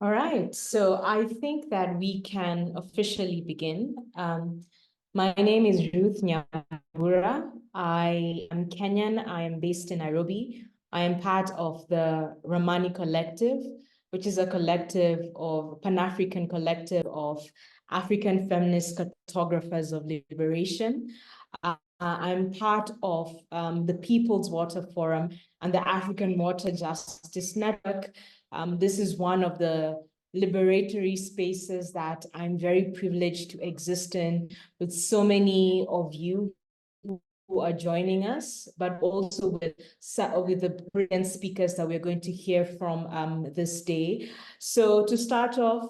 All right, so I think that we can officially begin. My name is Ruth Nyambura. I am Kenyan. I am based in Nairobi. I am part of the Ramani Collective, which is a collective of Pan-African collective of African feminist cartographers of liberation. I'm part of the People's Water Forum and the African Water Justice Network. This is one of the liberatory spaces that I'm very privileged to exist in with so many of you who are joining us, but also with the brilliant speakers that we're going to hear from this day. So to start off,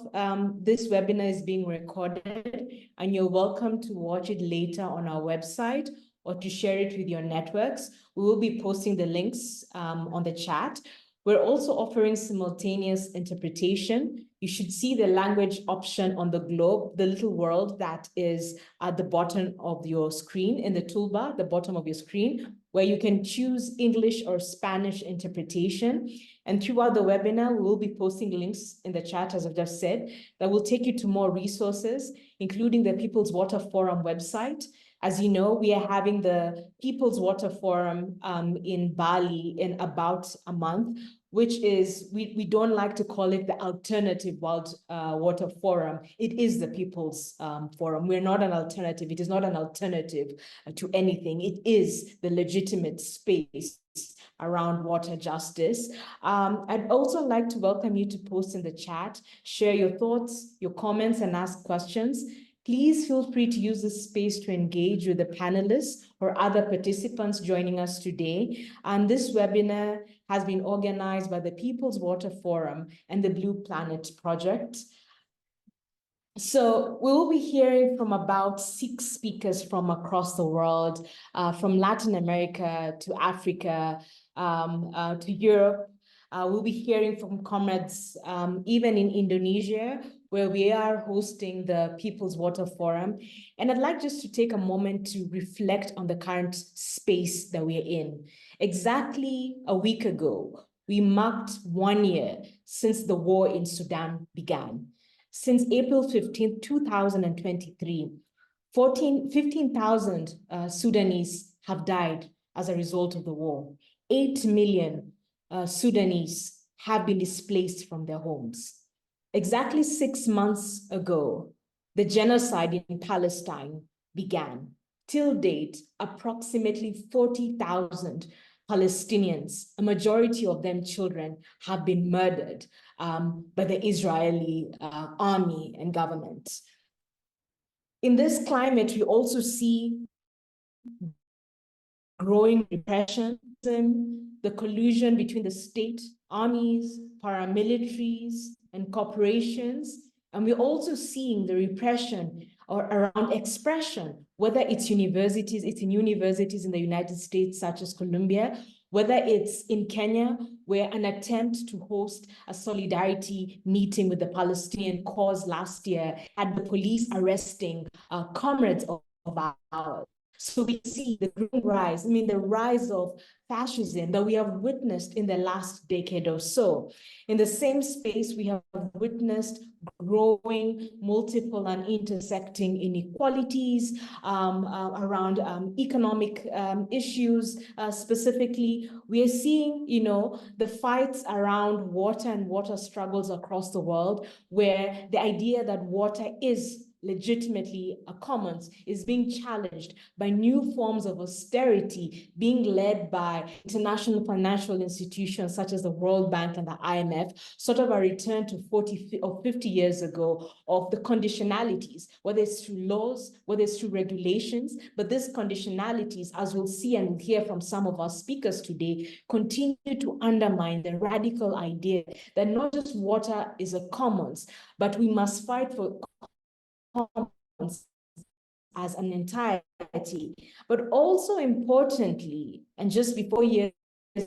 this webinar is being recorded and you're welcome to watch it later on our website or to share it with your networks. We will be posting the links on the chat. We're also offering simultaneous interpretation. You should see the language option on the globe, the little world that is at the bottom of your screen, in the toolbar, the bottom of your screen, where you can choose English or Spanish interpretation. And throughout the webinar, we will be posting links in the chat, as I've just said, that will take you to more resources, including the People's Water Forum website. As you know, we are having the People's Water Forum in Bali in about a month, which is, we don't like to call it the alternative water forum. It is the People's Forum. We're not an alternative. It is not an alternative to anything. It is the legitimate space around water justice. I'd also like to welcome you to post in the chat, share your thoughts, your comments, and ask questions. Please feel free to use this space to engage with the panelists or other participants joining us today. And this webinar has been organized by the People's Water Forum and the Blue Planet Project. So we will be hearing from about 6 speakers from across the world, from Latin America to Africa, to Europe. We'll be hearing from comrades even in Indonesia, where we are hosting the People's Water Forum. And I'd like just to take a moment to reflect on the current space that we're in. Exactly a week ago, we marked 1 year since the war in Sudan began. Since April 15, 2023, 15,000 Sudanese have died as a result of the war. 8 million Sudanese have been displaced from their homes. Exactly 6 months ago, the genocide in Palestine began. Till date, approximately 40,000 Palestinians, a majority of them children, have been murdered by the Israeli army and government. In this climate, we also see growing repression, the collusion between the state, armies, paramilitaries, and corporations. And we're also seeing the repression around expression, whether it's in universities in the United States, such as Columbia, whether it's in Kenya, where an attempt to host a solidarity meeting with the Palestinian cause last year had the police arresting comrades of ours. So we see the growing rise, the rise of fascism that we have witnessed in the last decade or so. In the same space, we have witnessed growing, multiple and intersecting inequalities around economic issues. Specifically, we are seeing, the fights around water and water struggles across the world, where the idea that water is legitimately a commons is being challenged by new forms of austerity being led by international financial institutions such as the World Bank and the IMF, sort of a return to 40 or 50 years ago of the conditionalities, whether it's through laws, whether it's through regulations, but these conditionalities, as we'll see and we'll hear from some of our speakers today, continue to undermine the radical idea that not just water is a commons, but we must fight for commons as an entirety. But also importantly, and just before years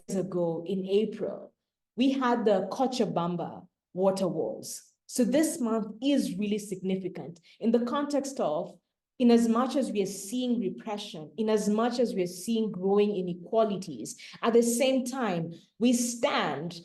ago in April, we had the Cochabamba water wars. So this month is really significant in the context of, in as much as we are seeing repression, in as much as we are seeing growing inequalities, at the same time, we stand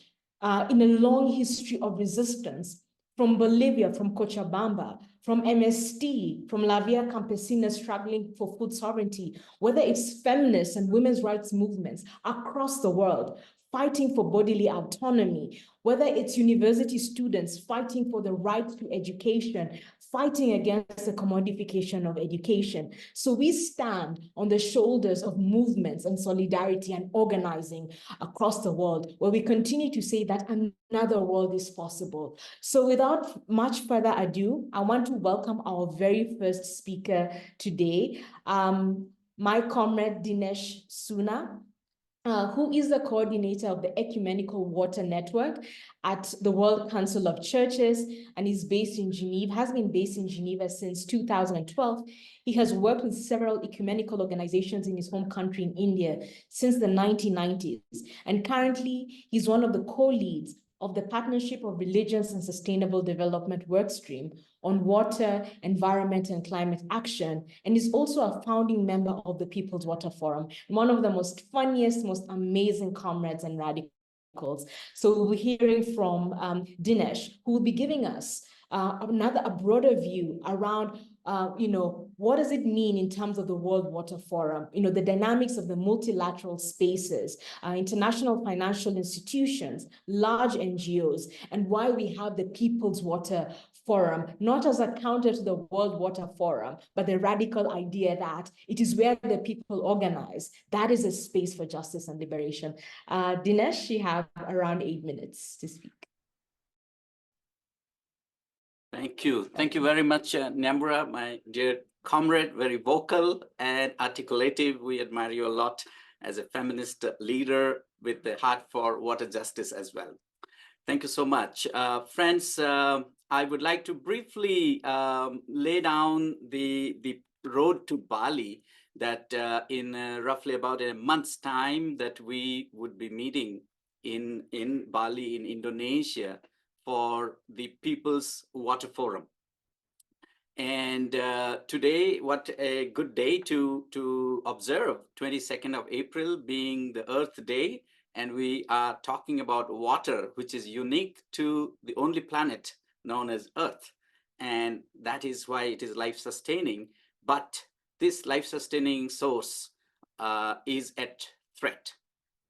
in a long history of resistance from Bolivia, from Cochabamba, from MST, from La Via Campesina struggling for food sovereignty, whether it's feminist and women's rights movements across the world, fighting for bodily autonomy, whether it's university students fighting for the right to education, fighting against the commodification of education. So we stand on the shoulders of movements and solidarity and organizing across the world, where we continue to say that another world is possible. So without much further ado, I want to welcome our very first speaker today, my comrade Dinesh Suna, who is the coordinator of the Ecumenical Water Network at the World Council of Churches, and is based in Geneva, has been based in Geneva since 2012. He has worked with several ecumenical organizations in his home country in India since the 1990s, and currently he's one of the co-leads of the Partnership of Religions and Sustainable Development Workstream on Water, Environment, and Climate Action, and is also a founding member of the People's Water Forum, one of the most funniest, most amazing comrades and radicals. So we'll be hearing from Dinesh, who will be giving us a broader view around what does it mean in terms of the World Water Forum, the dynamics of the multilateral spaces, international financial institutions, large NGOs, and why we have the People's Water Forum, not as a counter to the World Water Forum, but the radical idea that it is where the people organize. That is a space for justice and liberation. Dinesh, you have around 8 minutes to speak. Thank you. Thank you very much, Nyambura, my dear comrade, very vocal and articulative. We admire you a lot as a feminist leader with the heart for water justice as well. Thank you so much. Friends, I would like to briefly lay down the road to Bali that in roughly about a month's time that we would be meeting in Bali, in Indonesia, for the People's Water Forum. And today, what a good day to observe, 22nd of April being the Earth Day. And we are talking about water, which is unique to the only planet known as Earth. And that is why it is life-sustaining. But this life-sustaining source is at threat.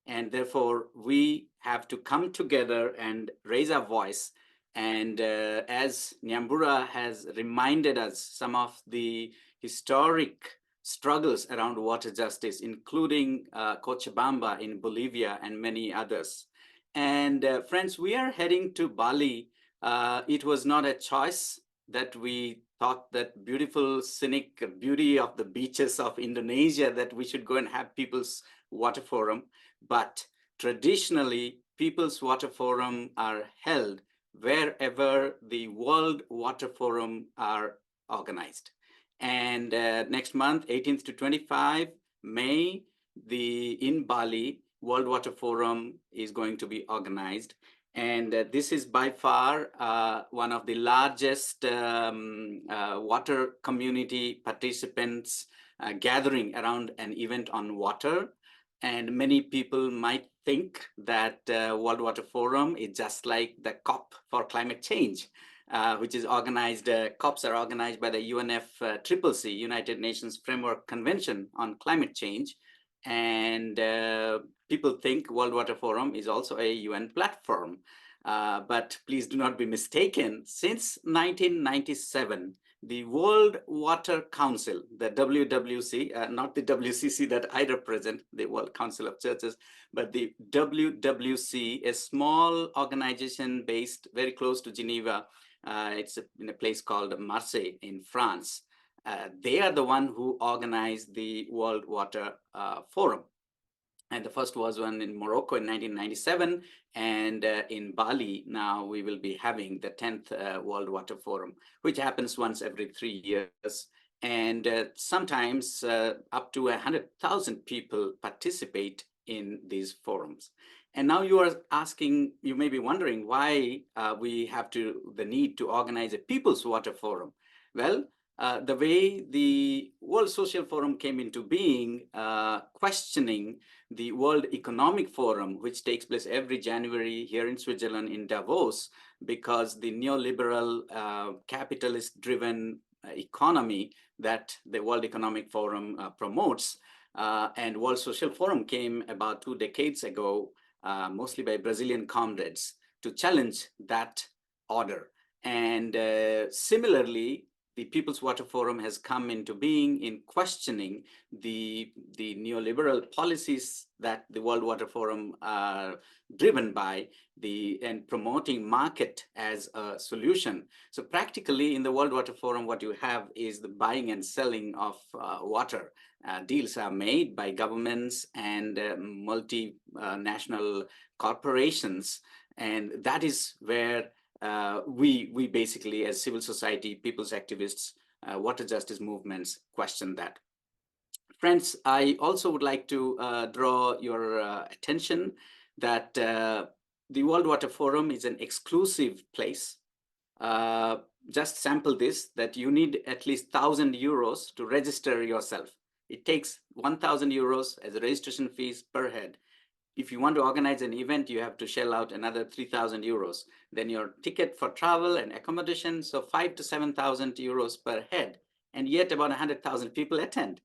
And therefore, we have to come together and raise our voice. And as Nyambura has reminded us, some of the historic struggles around water justice, including Cochabamba in Bolivia and many others. And friends, we are heading to Bali. It was not a choice that we thought that beautiful, scenic beauty of the beaches of Indonesia that we should go and have People's Water Forum. But traditionally, People's Water Forum are held wherever the World Water Forum are organized. And next month, 18th to 25 May, in Bali, World Water Forum is going to be organized. And this is by far one of the largest water community participants gathering around an event on water. And many people might think that World Water Forum is just like the COP for climate change, which is organized, COPs are organized by the UNFCCC, United Nations Framework Convention on Climate Change. And people think World Water Forum is also a UN platform. But please do not be mistaken. Since 1997, the World Water Council, the WWC, not the WCC that I represent, the World Council of Churches, but the WWC, a small organization based very close to Geneva. It's in a place called Marseille in France. They are the one who organized the World Water Forum. And the first was one in Morocco in 1997. And in Bali, now we will be having the 10th World Water Forum, which happens once every 3 years. And sometimes up to 100,000 people participate in these forums. And now you are asking, you may be wondering why we have the need to organize a People's Water Forum. Well, the way the World Social Forum came into being, questioning the World Economic Forum, which takes place every January here in Switzerland in Davos, because the neoliberal capitalist-driven economy that the World Economic Forum promotes, and World Social Forum came about 2 decades ago, mostly by Brazilian comrades, to challenge that order. And similarly, the People's Water Forum has come into being in questioning the neoliberal policies that the World Water Forum are driven by, and promoting market as a solution. So practically in the World Water Forum, what you have is the buying and selling of water. Deals are made by governments and multinational corporations, and that is where we basically, as civil society, people's activists, water justice movements, question that. Friends, I also would like to draw your attention that the World Water Forum is an exclusive place. Just sample this, that you need at least 1,000 euros to register yourself. It takes 1,000 euros as a registration fees per head. If you want to organize an event, you have to shell out another 3,000 euros. Then your ticket for travel and accommodation, so 5,000 to 7,000 euros per head. And yet about 100,000 people attend.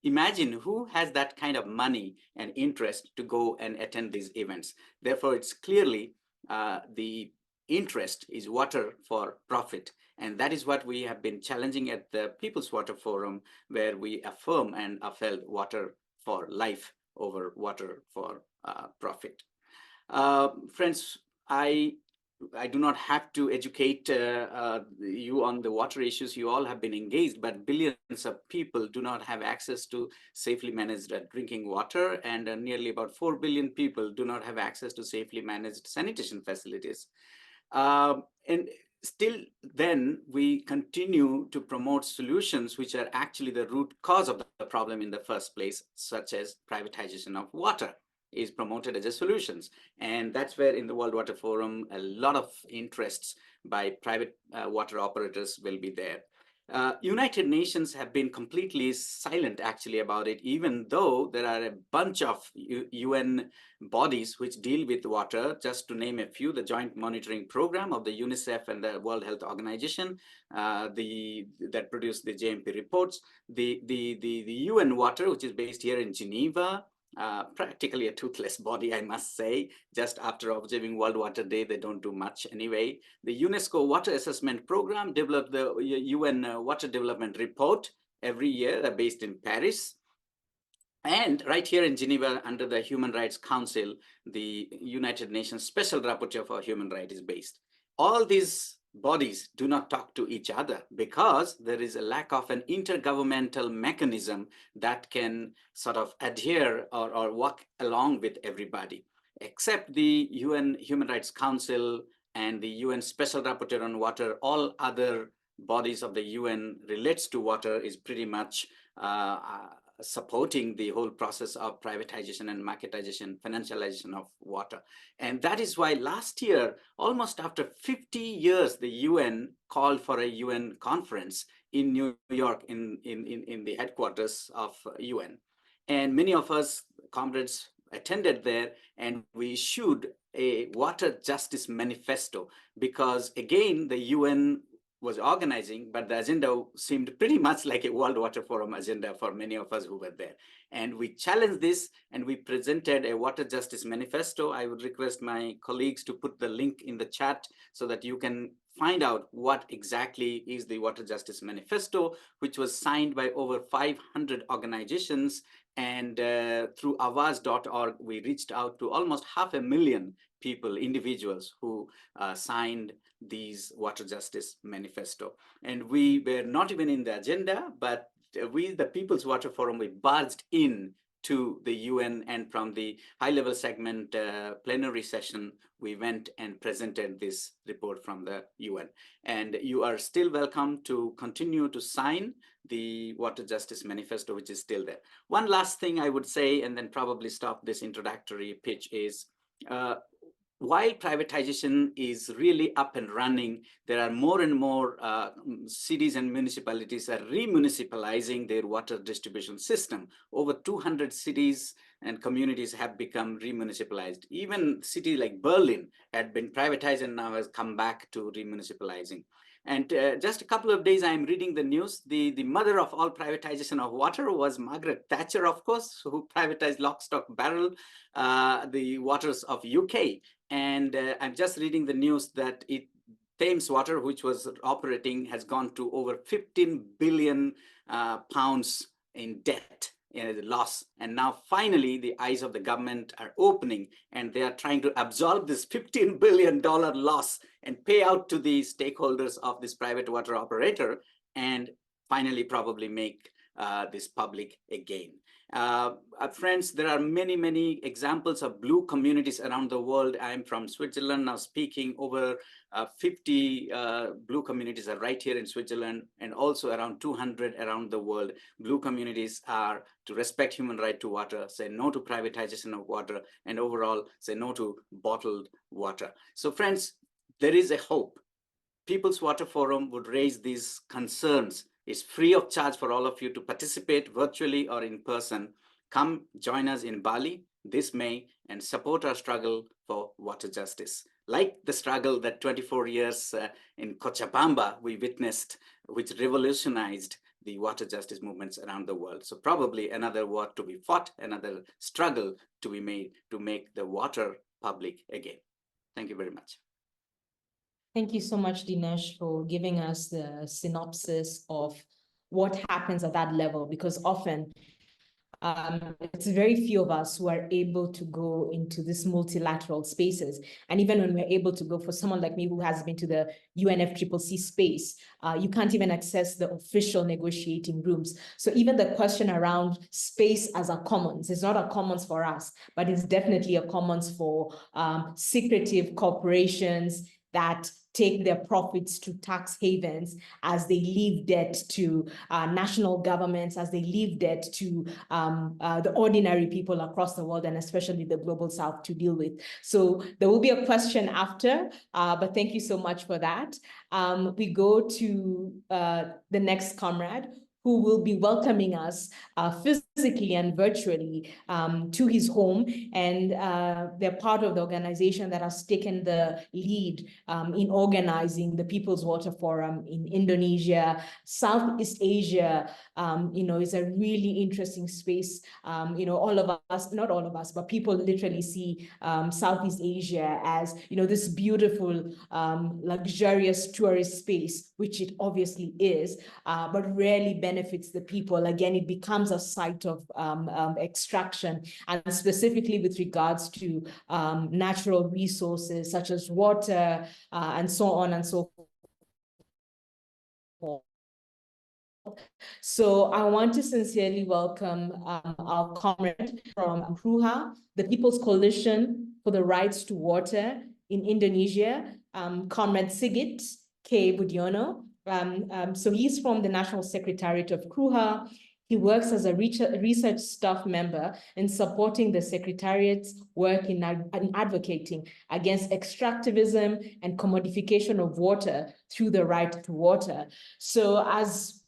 Imagine who has that kind of money and interest to go and attend these events. Therefore, it's clearly the interest is water for profit. And that is what we have been challenging at the People's Water Forum, where we affirm and upheld water for life over water for profit. Friends, I do not have to educate you on the water issues. You all have been engaged, but billions of people do not have access to safely managed drinking water, and nearly about 4 billion people do not have access to safely managed sanitation facilities. And still then we continue to promote solutions which are actually the root cause of the problem in the first place, such as privatization of water is promoted as a solutions. And that's where in the World Water Forum, a lot of interests by private water operators will be there. United Nations have been completely silent actually about it, even though there are a bunch of UN bodies which deal with water. Just to name a few, the Joint Monitoring Program of the UNICEF and the World Health Organization, that produce the JMP reports, the UN Water, which is based here in Geneva, practically a toothless body, I must say. Just after observing World Water Day, they don't do much anyway. The UNESCO Water Assessment Program developed the UN Water Development Report every year, based in Paris. And right here in Geneva, under the Human Rights Council, the United Nations Special Rapporteur for Human Rights is based. All these bodies do not talk to each other because there is a lack of an intergovernmental mechanism that can sort of adhere or walk along with everybody, except the UN Human Rights Council and the UN Special Rapporteur on Water. All other bodies of the UN relates to water is pretty much supporting the whole process of privatization and marketization, financialization of water. And that is why last year, almost after 50 years, the UN called for a UN conference in New York in the headquarters of UN. And many of us comrades attended there, and we issued a water justice manifesto because, again, the UN was organizing, but the agenda seemed pretty much like a World Water Forum agenda for many of us who were there. And we challenged this and we presented a water justice manifesto. I would request my colleagues to put the link in the chat so that you can find out what exactly is the water justice manifesto, which was signed by over 500 organizations. And through avaz.org, we reached out to almost 500,000 people, individuals who signed these water justice manifesto. And we were not even in the agenda, but we, the People's Water Forum, we barged in to the UN, and from the high-level segment plenary session, we went and presented this report from the UN. And you are still welcome to continue to sign the Water Justice Manifesto, which is still there. One last thing I would say, and then probably stop this introductory pitch, is while privatization is really up and running, there are more and more cities and municipalities are remunicipalizing their water distribution system. Over 200 cities and communities have become remunicipalized. Even city like Berlin had been privatized and now has come back to remunicipalizing. And just a couple of days, I'm reading the news. The mother of all privatization of water was Margaret Thatcher, of course, who privatized lock, stock, barrel, the waters of UK. And I'm just reading the news that Thames Water, which was operating, has gone to over 15 billion pounds in debt. Loss. And now finally the eyes of the government are opening and they are trying to absorb this $15 billion loss and pay out to the stakeholders of this private water operator and finally probably make this public again. Friends, there are many examples of blue communities around the world. I'm from Switzerland now speaking. Over 50 blue communities are right here in Switzerland, and also around 200 around the world. Blue communities are to respect human right to water, say no to privatization of water, and overall say no to bottled water. So friends, there is a hope. People's Water Forum would raise these concerns. It's free of charge for all of you to participate virtually or in person. Come join us in Bali this May and support our struggle for water justice. Like the struggle that 24 years in Cochabamba we witnessed, which revolutionized the water justice movements around the world. So probably another war to be fought, another struggle to be made to make the water public again. Thank you very much. Thank you so much, Dinesh, for giving us the synopsis of what happens at that level, because often it's very few of us who are able to go into these multilateral spaces. And even when we're able to go, for someone like me who has been to the UNFCCC space, you can't even access the official negotiating rooms. So even the question around space as a commons is not a commons for us, but it's definitely a commons for secretive corporations that take their profits to tax havens as they leave debt to national governments, as they leave debt to the ordinary people across the world, and especially the global south to deal with. So there will be a question after, but thank you so much for that. We go to the next comrade, who will be welcoming us physically and virtually to his home. And they're part of the organization that has taken the lead in organizing the People's Water Forum in Indonesia. Southeast Asia, is a really interesting space. All of us, not all of us, but people literally see Southeast Asia as, this beautiful, luxurious tourist space, which it obviously is, but rarely benefits the people. Again, it becomes a site of extraction, and specifically with regards to natural resources such as water and so on and so forth. So I want to sincerely welcome our comrade from PRUHA, the People's Coalition for the Rights to Water in Indonesia, Comrade Sigit K. Budiono. So he's from the National Secretariat of PRUHA. He works as a research staff member in supporting the Secretariat's work in advocating against extractivism and commodification of water through the right to water. So as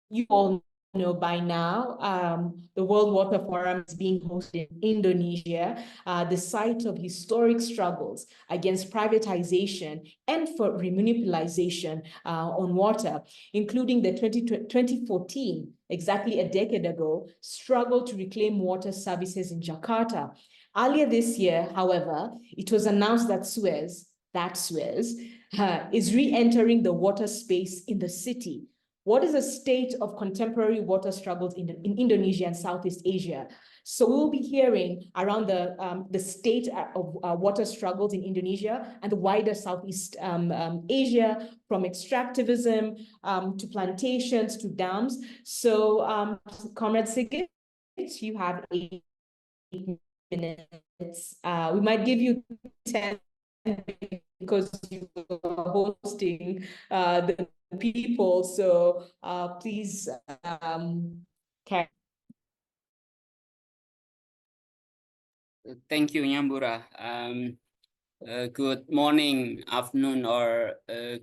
you all know by now, the World Water Forum is being hosted in Indonesia, the site of historic struggles against privatization and for remunicipalization on water, including the 2014, exactly a decade ago, struggle to reclaim water services in Jakarta. Earlier this year, however, it was announced that Suez is re-entering the water space in the city. What is the state of contemporary water struggles in Indonesia and Southeast Asia? So we'll be hearing around the state of water struggles in Indonesia and the wider Southeast Asia, from extractivism to plantations to dams. So Comrade Sigit, you have 8 minutes. We might give you 10 because you are hosting the people. So please carry. Thank you, Nyambura. Good morning, afternoon, or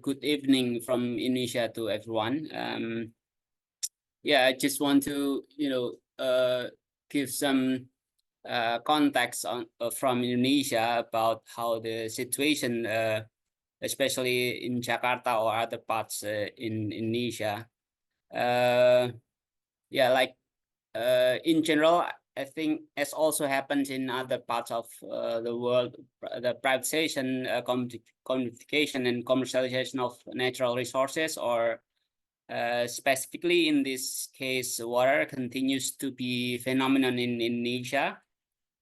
good evening from Indonesia to everyone. Yeah, I just want to, give some context from Indonesia about how the situation, especially in Jakarta or other parts in Indonesia. Yeah, like in general, I think as also happens in other parts of the world, the privatization, commodification and commercialization of natural resources, or specifically in this case, water, continues to be phenomenon in Indonesia.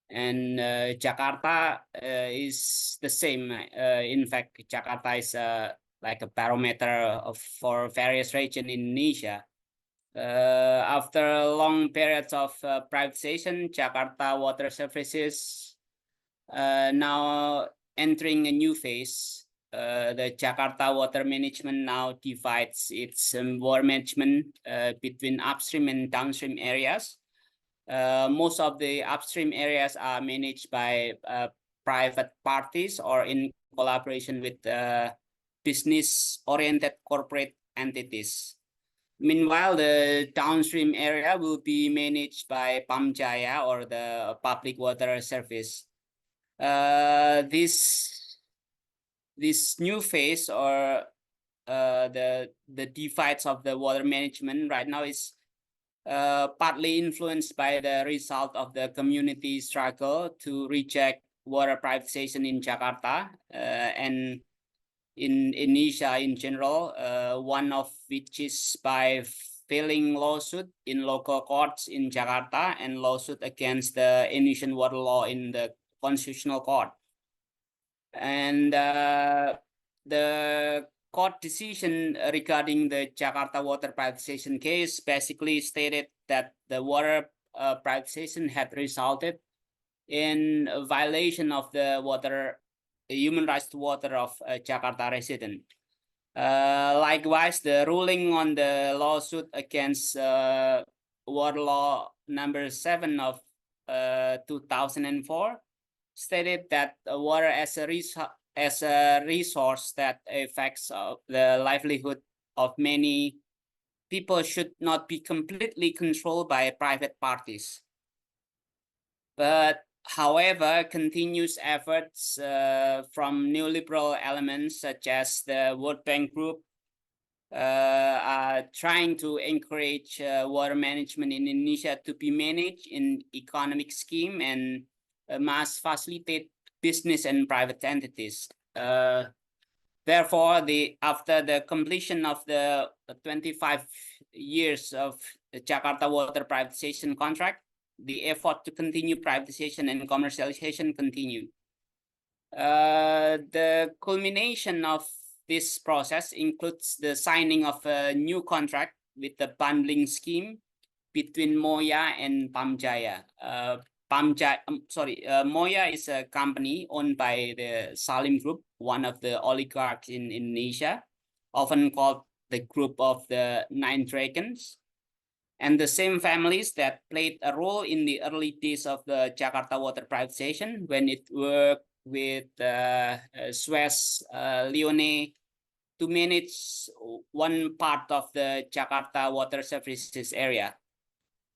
And Jakarta is the same. In fact, Jakarta is like a barometer for various regions in Indonesia. After long periods of privatization, Jakarta Water Services now entering a new phase. The Jakarta Water Management now divides its water management between upstream and downstream areas. Most of the upstream areas are managed by private parties or in collaboration with business-oriented corporate entities. Meanwhile, the downstream area will be managed by Pamjaya, or the Public Water Service. This new phase, or the divides of the water management right now, is partly influenced by the result of the community struggle to reject water privatization in Jakarta and in Indonesia in general, one of which is by filing lawsuit in local courts in Jakarta and lawsuit against the Indonesian water law in the Constitutional Court. And the court decision regarding the Jakarta water privatization case basically stated that the water privatization had resulted in a violation of the human rights to water of Jakarta resident. Likewise, the ruling on the lawsuit against water law number 7 of 2004 stated that water as a resource that affects the livelihood of many people should not be completely controlled by private parties. But however, continuous efforts from neoliberal elements such as the World Bank Group are trying to encourage water management in Indonesia to be managed in economic scheme and must facilitate business and private entities. Therefore, after the completion of the 25 years of the Jakarta water privatization contract, the effort to continue privatization and commercialization continue. The culmination of this process includes the signing of a new contract with the bundling scheme between Moya and Pamjaya. Moya is a company owned by the Salim Group, one of the oligarchs in Indonesia, often called the Group of the Nine Dragons, and the same families that played a role in the early days of the Jakarta water privatization when it worked with Suez Lyonnais to manage one part of the Jakarta water services area.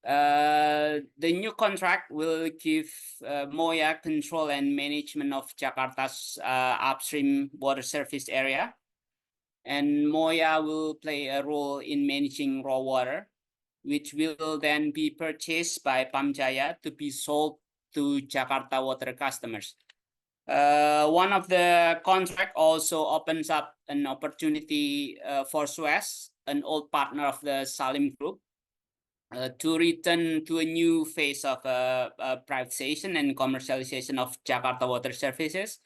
The new contract will give Moya control and management of Jakarta's upstream water service area, and Moya will play a role in managing raw water, which will then be purchased by Pamjaya to be sold to Jakarta water customers. One of the contract also opens up an opportunity for Suez, an old partner of the Salim Group, to return to a new phase of privatization and commercialization of Jakarta water services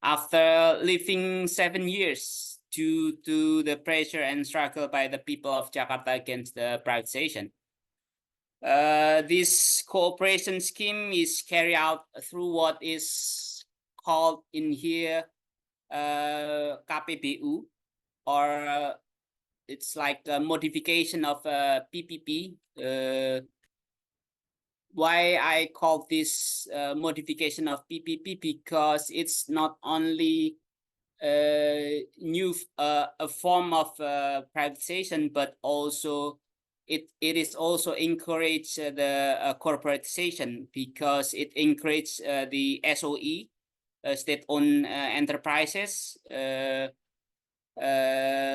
after living 7 years due to the pressure and struggle by the people of Jakarta against the privatization. This cooperation scheme is carried out through what is called in here KPBU, or it's like a modification of PPP. Why I call this modification of PPP? Because it's not only a form of privatization, but also it is also encourage the corporatization, because it encourages the SOE, state-owned enterprises,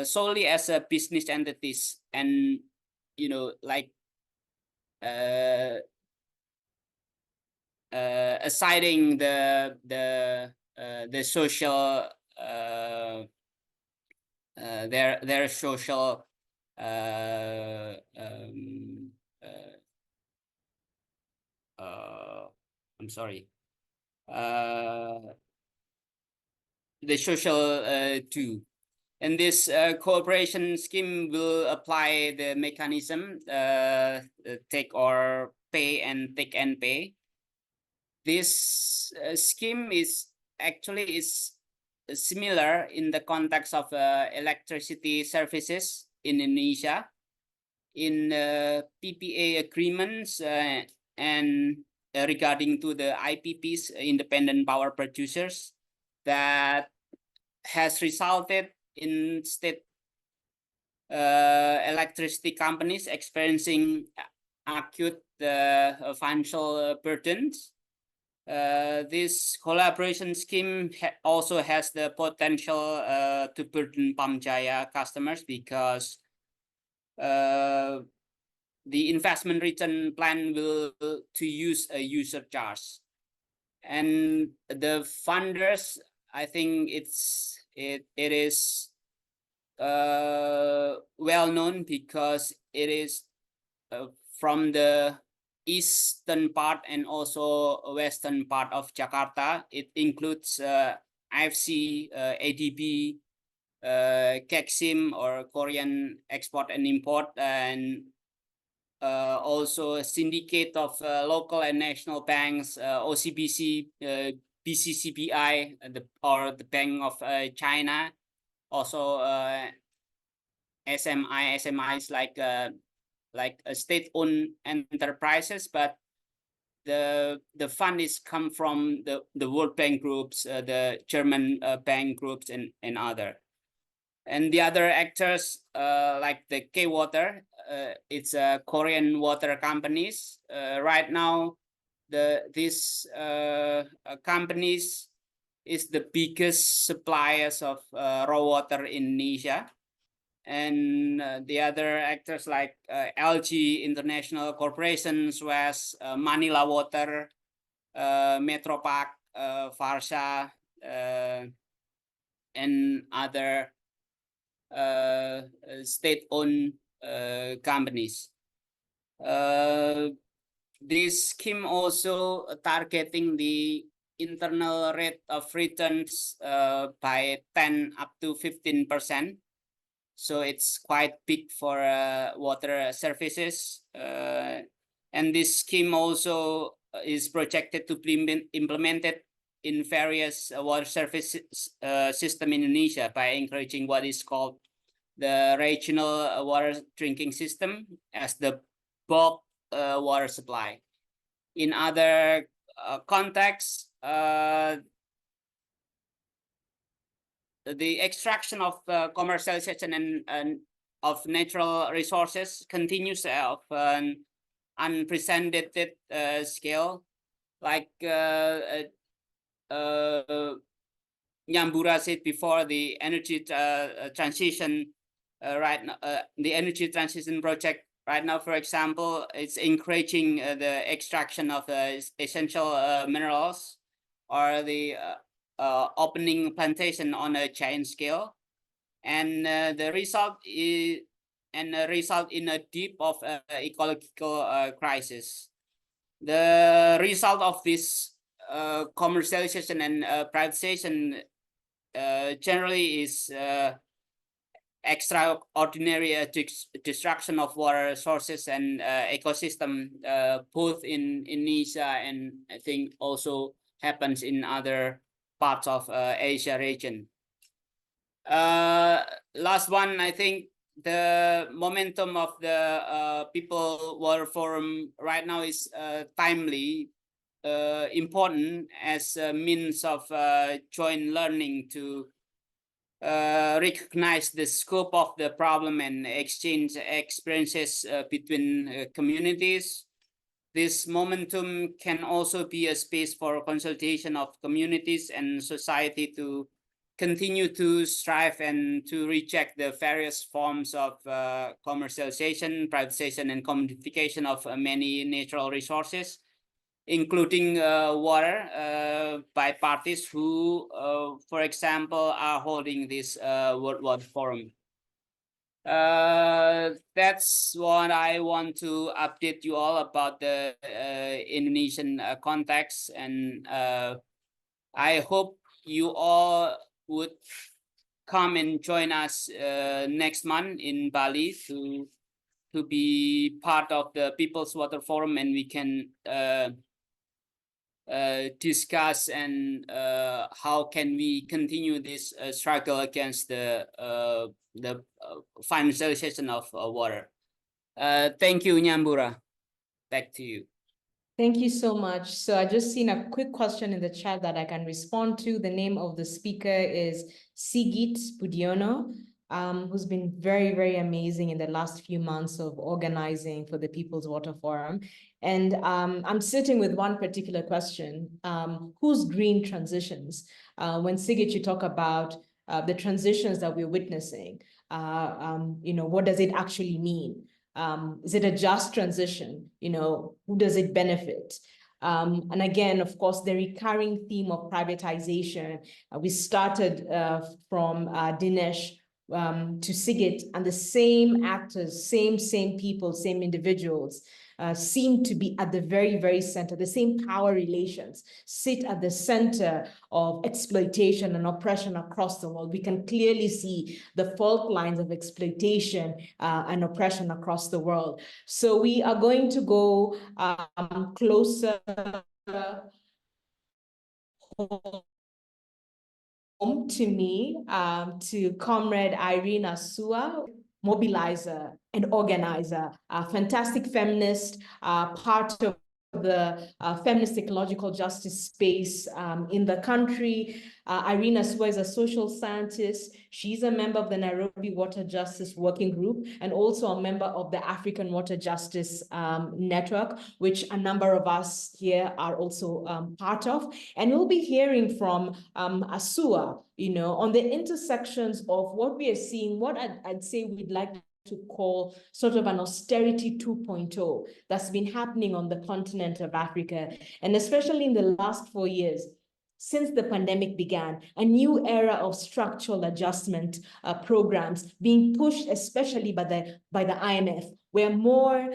solely as a business entities, and like assigning the social their social I'm sorry, the social too. And this cooperation scheme will apply the mechanism take or pay and take and pay. This scheme is actually similar in the context of electricity services in Indonesia, in PPA agreements and regarding to the IPPs, independent power producers, that has resulted in state electricity companies experiencing acute financial burdens. This collaboration scheme also has the potential to burden Pamjaya customers, because the investment return plan will to use a user charge, and the funders, I think it is well known, because it is from the eastern part and also western part of Jakarta. It includes IFC, ADB, Kexim, or Korean Export and Import, and also a syndicate of local and national banks, OCBC, BCCBI, or the Bank of China, also SMIs like state-owned enterprises, but the fund is come from the World Bank groups, the German bank groups, and other. And the other actors like the K-Water, it's Korean water companies. Right now, these companies is the biggest suppliers of raw water in Indonesia. And the other actors like LG International Corporation, Suez, Manila Water, Metropark, Farsha, and other state-owned companies. This scheme also targeting the internal rate of returns by 10 up to 15%. So it's quite big for water services. And this scheme also is projected to be implemented in various water service system in Indonesia by encouraging what is called the regional water drinking system as the bulk water supply. In other contexts, the extraction of commercialization and of natural resources continues of an unprecedented scale, like Nyambura said before, the energy transition right now, the energy transition project right now, for example, it's encouraging the extraction of essential minerals, or the opening plantation on a giant scale, and the result is result in a deep of ecological crisis. The result of this commercialization and privatization generally is extraordinary destruction of water sources and ecosystem, both in Indonesia and I think also happens in other parts of Asia region. Last one, I think the momentum of the People Water Forum right now is timely, important as a means of joint learning to recognize the scope of the problem and exchange experiences between communities. This momentum can also be a space for consultation of communities and society to continue to strive and to reject the various forms of commercialization, privatization, and commodification of many natural resources, including water, by parties who, for example, are holding this World Water Forum. That's what I want to update you all about the Indonesian context, and I hope you all would come and join us next month in Bali to be part of the People's Water Forum, and we can discuss and how can we continue this struggle against the financialization of water. Thank you, Nyambura. Back to you. Thank you so much. So I just seen a quick question in the chat that I can respond to. The name of the speaker is Sigit Budiono, who's been very, very amazing in the last few months of organizing for the People's Water Forum. And I'm sitting with one particular question, whose green transitions? When Sigit, you talk about the transitions that we're witnessing, what does it actually mean? Is it a just transition? Who does it benefit? And again, of course, the recurring theme of privatization, we started from Dinesh to Sigit, and the same actors, same people, same individuals seem to be at the very, very center. The same power relations sit at the center of exploitation and oppression across the world. We can clearly see the fault lines of exploitation and oppression across the world. So we are going to go closer home to me, to Comrade Irene Asua, mobilizer and organizer, a fantastic feminist, part of the feminist ecological justice space in the country. Irene Asua is a social scientist. She's a member of the Nairobi Water Justice Working Group and also a member of the African Water Justice Network, which a number of us here are also part of. And we'll be hearing from Asua, on the intersections of what we are seeing, what I'd say we'd like to call sort of an austerity 2.0 that's been happening on the continent of Africa, and especially in the last 4 years. Since the pandemic began, a new era of structural adjustment programs being pushed, especially by the IMF, where more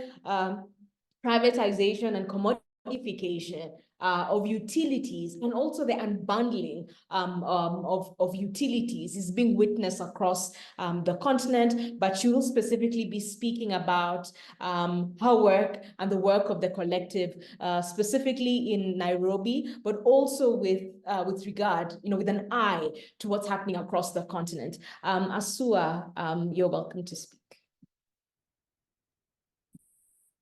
privatization and commodification of utilities and also the unbundling of utilities is being witnessed across the continent. But she will specifically be speaking about her work and the work of the collective, specifically in Nairobi, but also with regard, with an eye to what's happening across the continent. Asua, you're welcome to speak.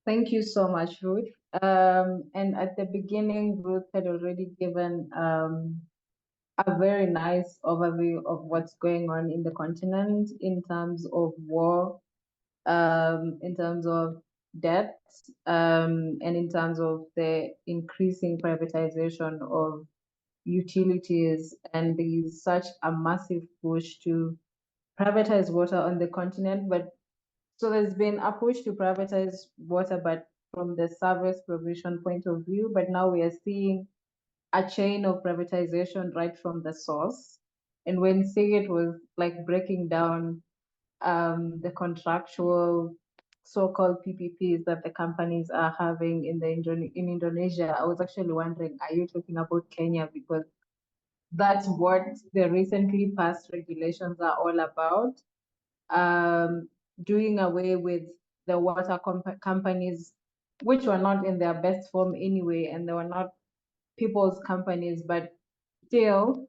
Thank you so much, Ruth. And at the beginning, Ruth had already given a very nice overview of what's going on in the continent in terms of war, in terms of debt, and in terms of the increasing privatization of utilities. And there is such a massive push to privatize water on the continent. But so there's been a push to privatize water, but from the service provision point of view. But now we are seeing a chain of privatization right from the source. And when Sigit was like breaking down the contractual so-called PPPs that the companies are having in Indonesia, I was actually wondering, are you talking about Kenya? Because that's what the recently passed regulations are all about. Doing away with the water companies, which were not in their best form anyway, and they were not people's companies, but still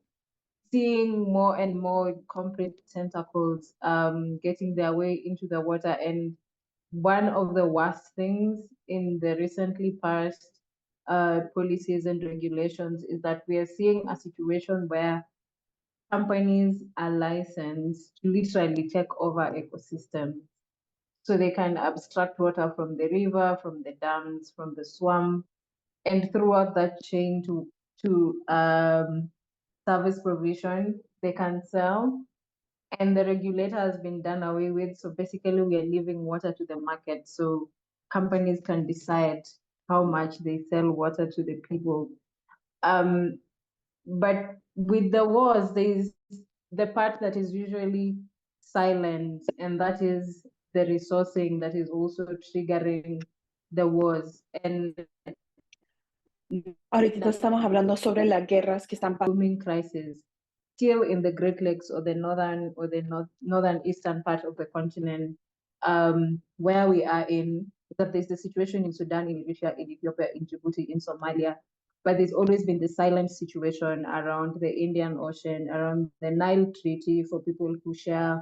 seeing more and more corporate tentacles getting their way into the water. And one of the worst things in the recently passed policies and regulations is that we are seeing a situation where companies are licensed to literally take over ecosystems. So they can abstract water from the river, from the dams, from the swamp, and throughout that chain to service provision, they can sell. And the regulator has been done away with. So basically, we are leaving water to the market. So companies can decide how much they sell water to the people. But with the wars, there's the part that is usually silent, and that is the resourcing that is also triggering the wars. And Ahorita estamos hablando sobre las guerras que están pasando. booming crisis still in the Great Lakes or the northern eastern part of the continent, where we are in, that there's the situation in Sudan, in Eritrea, in Ethiopia, in Djibouti, in Somalia, but there's always been the silent situation around the Indian Ocean, around the Nile Treaty for people who share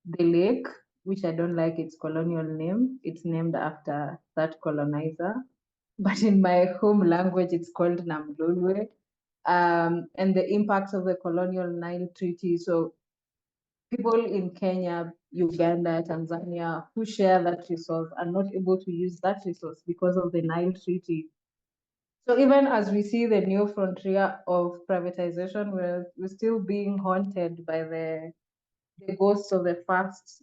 the lake, which I don't like its colonial name. It's named after that colonizer, but in my home language, it's called Namdolwe. And the impacts of the colonial Nile Treaty. So people in Kenya, Uganda, Tanzania who share that resource are not able to use that resource because of the Nile Treaty. So even as we see the new frontier of privatization, we're still being haunted by the ghosts of the first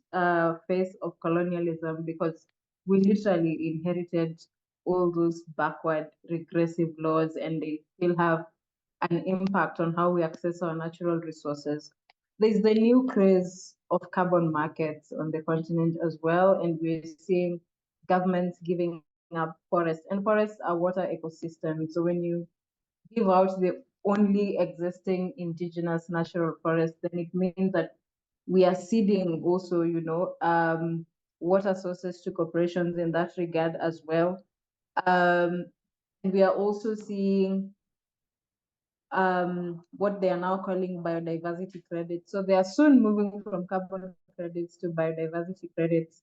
phase of colonialism, because we literally inherited all those backward regressive laws, and they still have an impact on how we access our natural resources. There's the new craze of carbon markets on the continent as well, and we're seeing governments giving up forests, and forests are water ecosystems. So when you give out the only existing indigenous natural forest, then it means that we are ceding also, water sources to corporations in that regard as well. And we are also seeing what they are now calling biodiversity credits. So they are soon moving from carbon credits to biodiversity credits.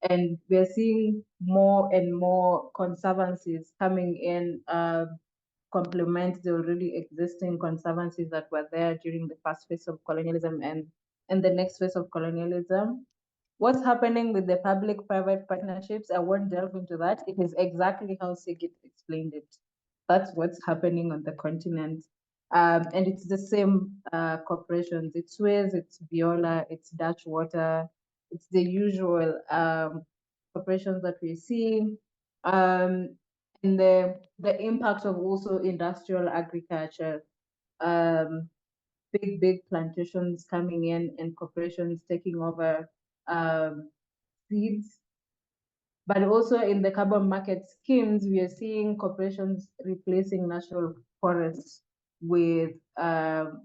And we are seeing more and more conservancies coming in, complement the already existing conservancies that were there during the first phase of colonialism and the next phase of colonialism. What's happening with the public-private partnerships, I won't delve into that. It is exactly how Sigit explained it. That's what's happening on the continent. And it's the same corporations. It's Suez, it's Viola, it's Dutch Water. It's the usual corporations that we see. And the impact of also industrial agriculture, big plantations coming in and corporations taking over seeds. But also in the carbon market schemes, we are seeing corporations replacing national forests with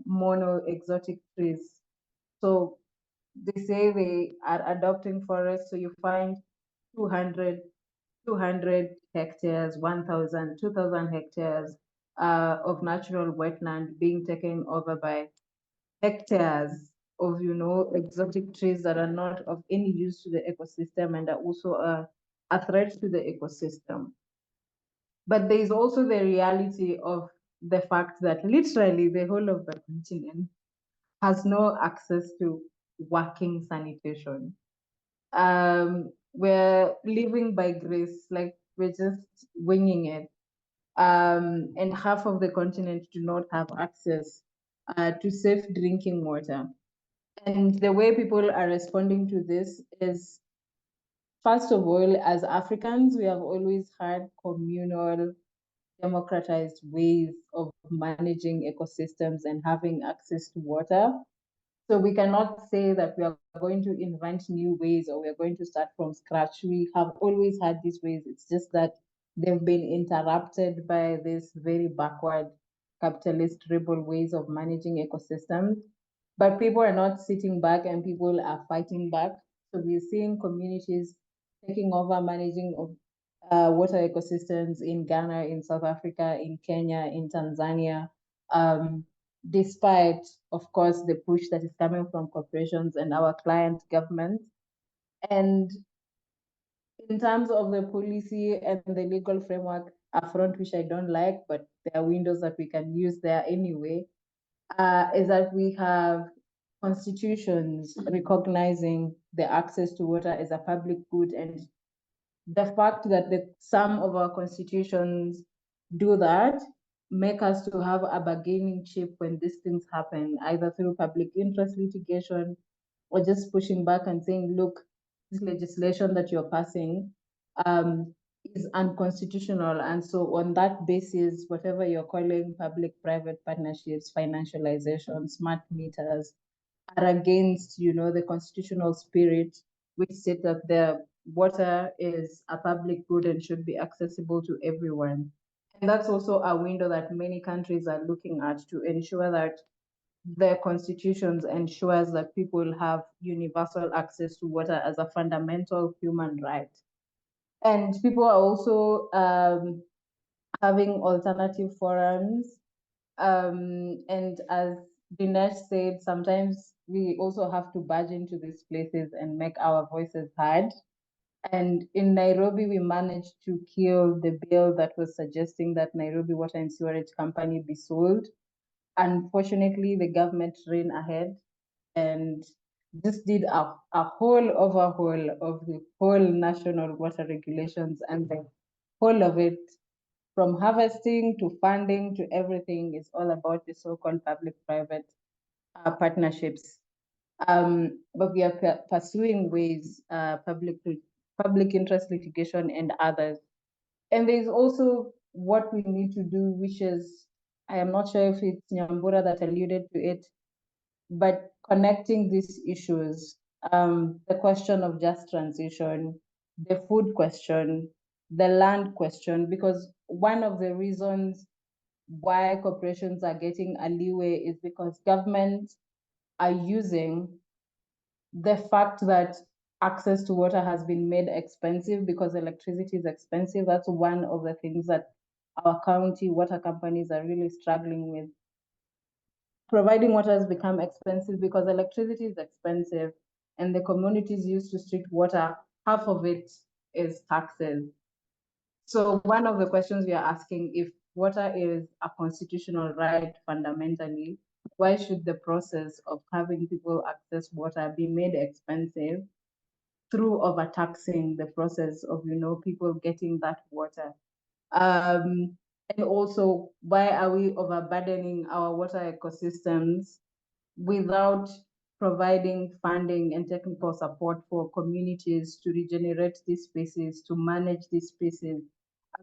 mono exotic trees. So they say they are adopting forests. So you find 200 hectares, 1,000, 2,000 hectares of natural wetland being taken over by hectares of, exotic trees that are not of any use to the ecosystem and are also a threat to the ecosystem. But there is also the reality of the fact that literally the whole of the continent has no access to working sanitation. We're living by grace, like we're just winging it. And half of the continent do not have access to safe drinking water. And the way people are responding to this is, first of all, as Africans, we have always had communal, democratized ways of managing ecosystems and having access to water. So we cannot say that we are going to invent new ways or we are going to start from scratch. We have always had these ways. It's just that they've been interrupted by these very backward capitalist rebel ways of managing ecosystems. But people are not sitting back and people are fighting back. So we're seeing communities taking over managing of water ecosystems in Ghana, in South Africa, in Kenya, in Tanzania, despite, of course, the push that is coming from corporations and our client governments. And in terms of the policy and the legal framework, a front which I don't like, but there are windows that we can use there anyway. is that we have constitutions recognizing the access to water as a public good, and the fact that some of our constitutions do that make us to have a bargaining chip when these things happen, either through public interest litigation or just pushing back and saying, look, this legislation that you're passing is unconstitutional. And so on that basis, whatever you're calling public-private partnerships, financialization, smart meters, are against, the constitutional spirit, which said that the water is a public good and should be accessible to everyone. And that's also a window that many countries are looking at to ensure that their constitutions ensures that people have universal access to water as a fundamental human right. And people are also having alternative forums. And as Dinesh said, sometimes we also have to barge into these places and make our voices heard. And in Nairobi, we managed to kill the bill that was suggesting that Nairobi Water and Sewerage Company be sold. Unfortunately, the government ran ahead and just did a whole overhaul of the whole national water regulations, and the whole of it, from harvesting to funding to everything, is all about the so-called public-private partnerships. But we are pursuing ways, public interest litigation and others. And there's also what we need to do, which is, I am not sure if it's Nyambura that alluded to it, but connecting these issues, the question of just transition, the food question, the land question, because one of the reasons why corporations are getting a leeway is because governments are using the fact that access to water has been made expensive because electricity is expensive. That's one of the things that our county water companies are really struggling with. Providing water has become expensive because electricity is expensive, and the communities used to treat water, half of it is taxes. So one of the questions we are asking, if water is a constitutional right fundamentally, why should the process of having people access water be made expensive through overtaxing the process of, people getting that water? And also, why are we overburdening our water ecosystems without providing funding and technical support for communities to regenerate these spaces, to manage these spaces,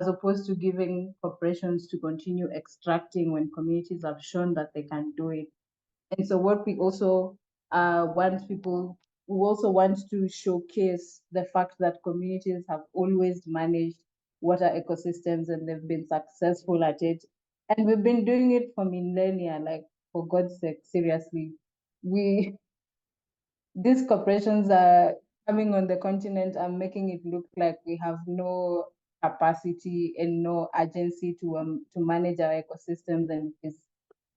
as opposed to giving corporations to continue extracting when communities have shown that they can do it? And so what we also we also want to showcase the fact that communities have always managed water ecosystems and they've been successful at it. And we've been doing it for millennia, like, for God's sake, seriously. These corporations are coming on the continent and making it look like we have no capacity and no agency to manage our ecosystems, and it's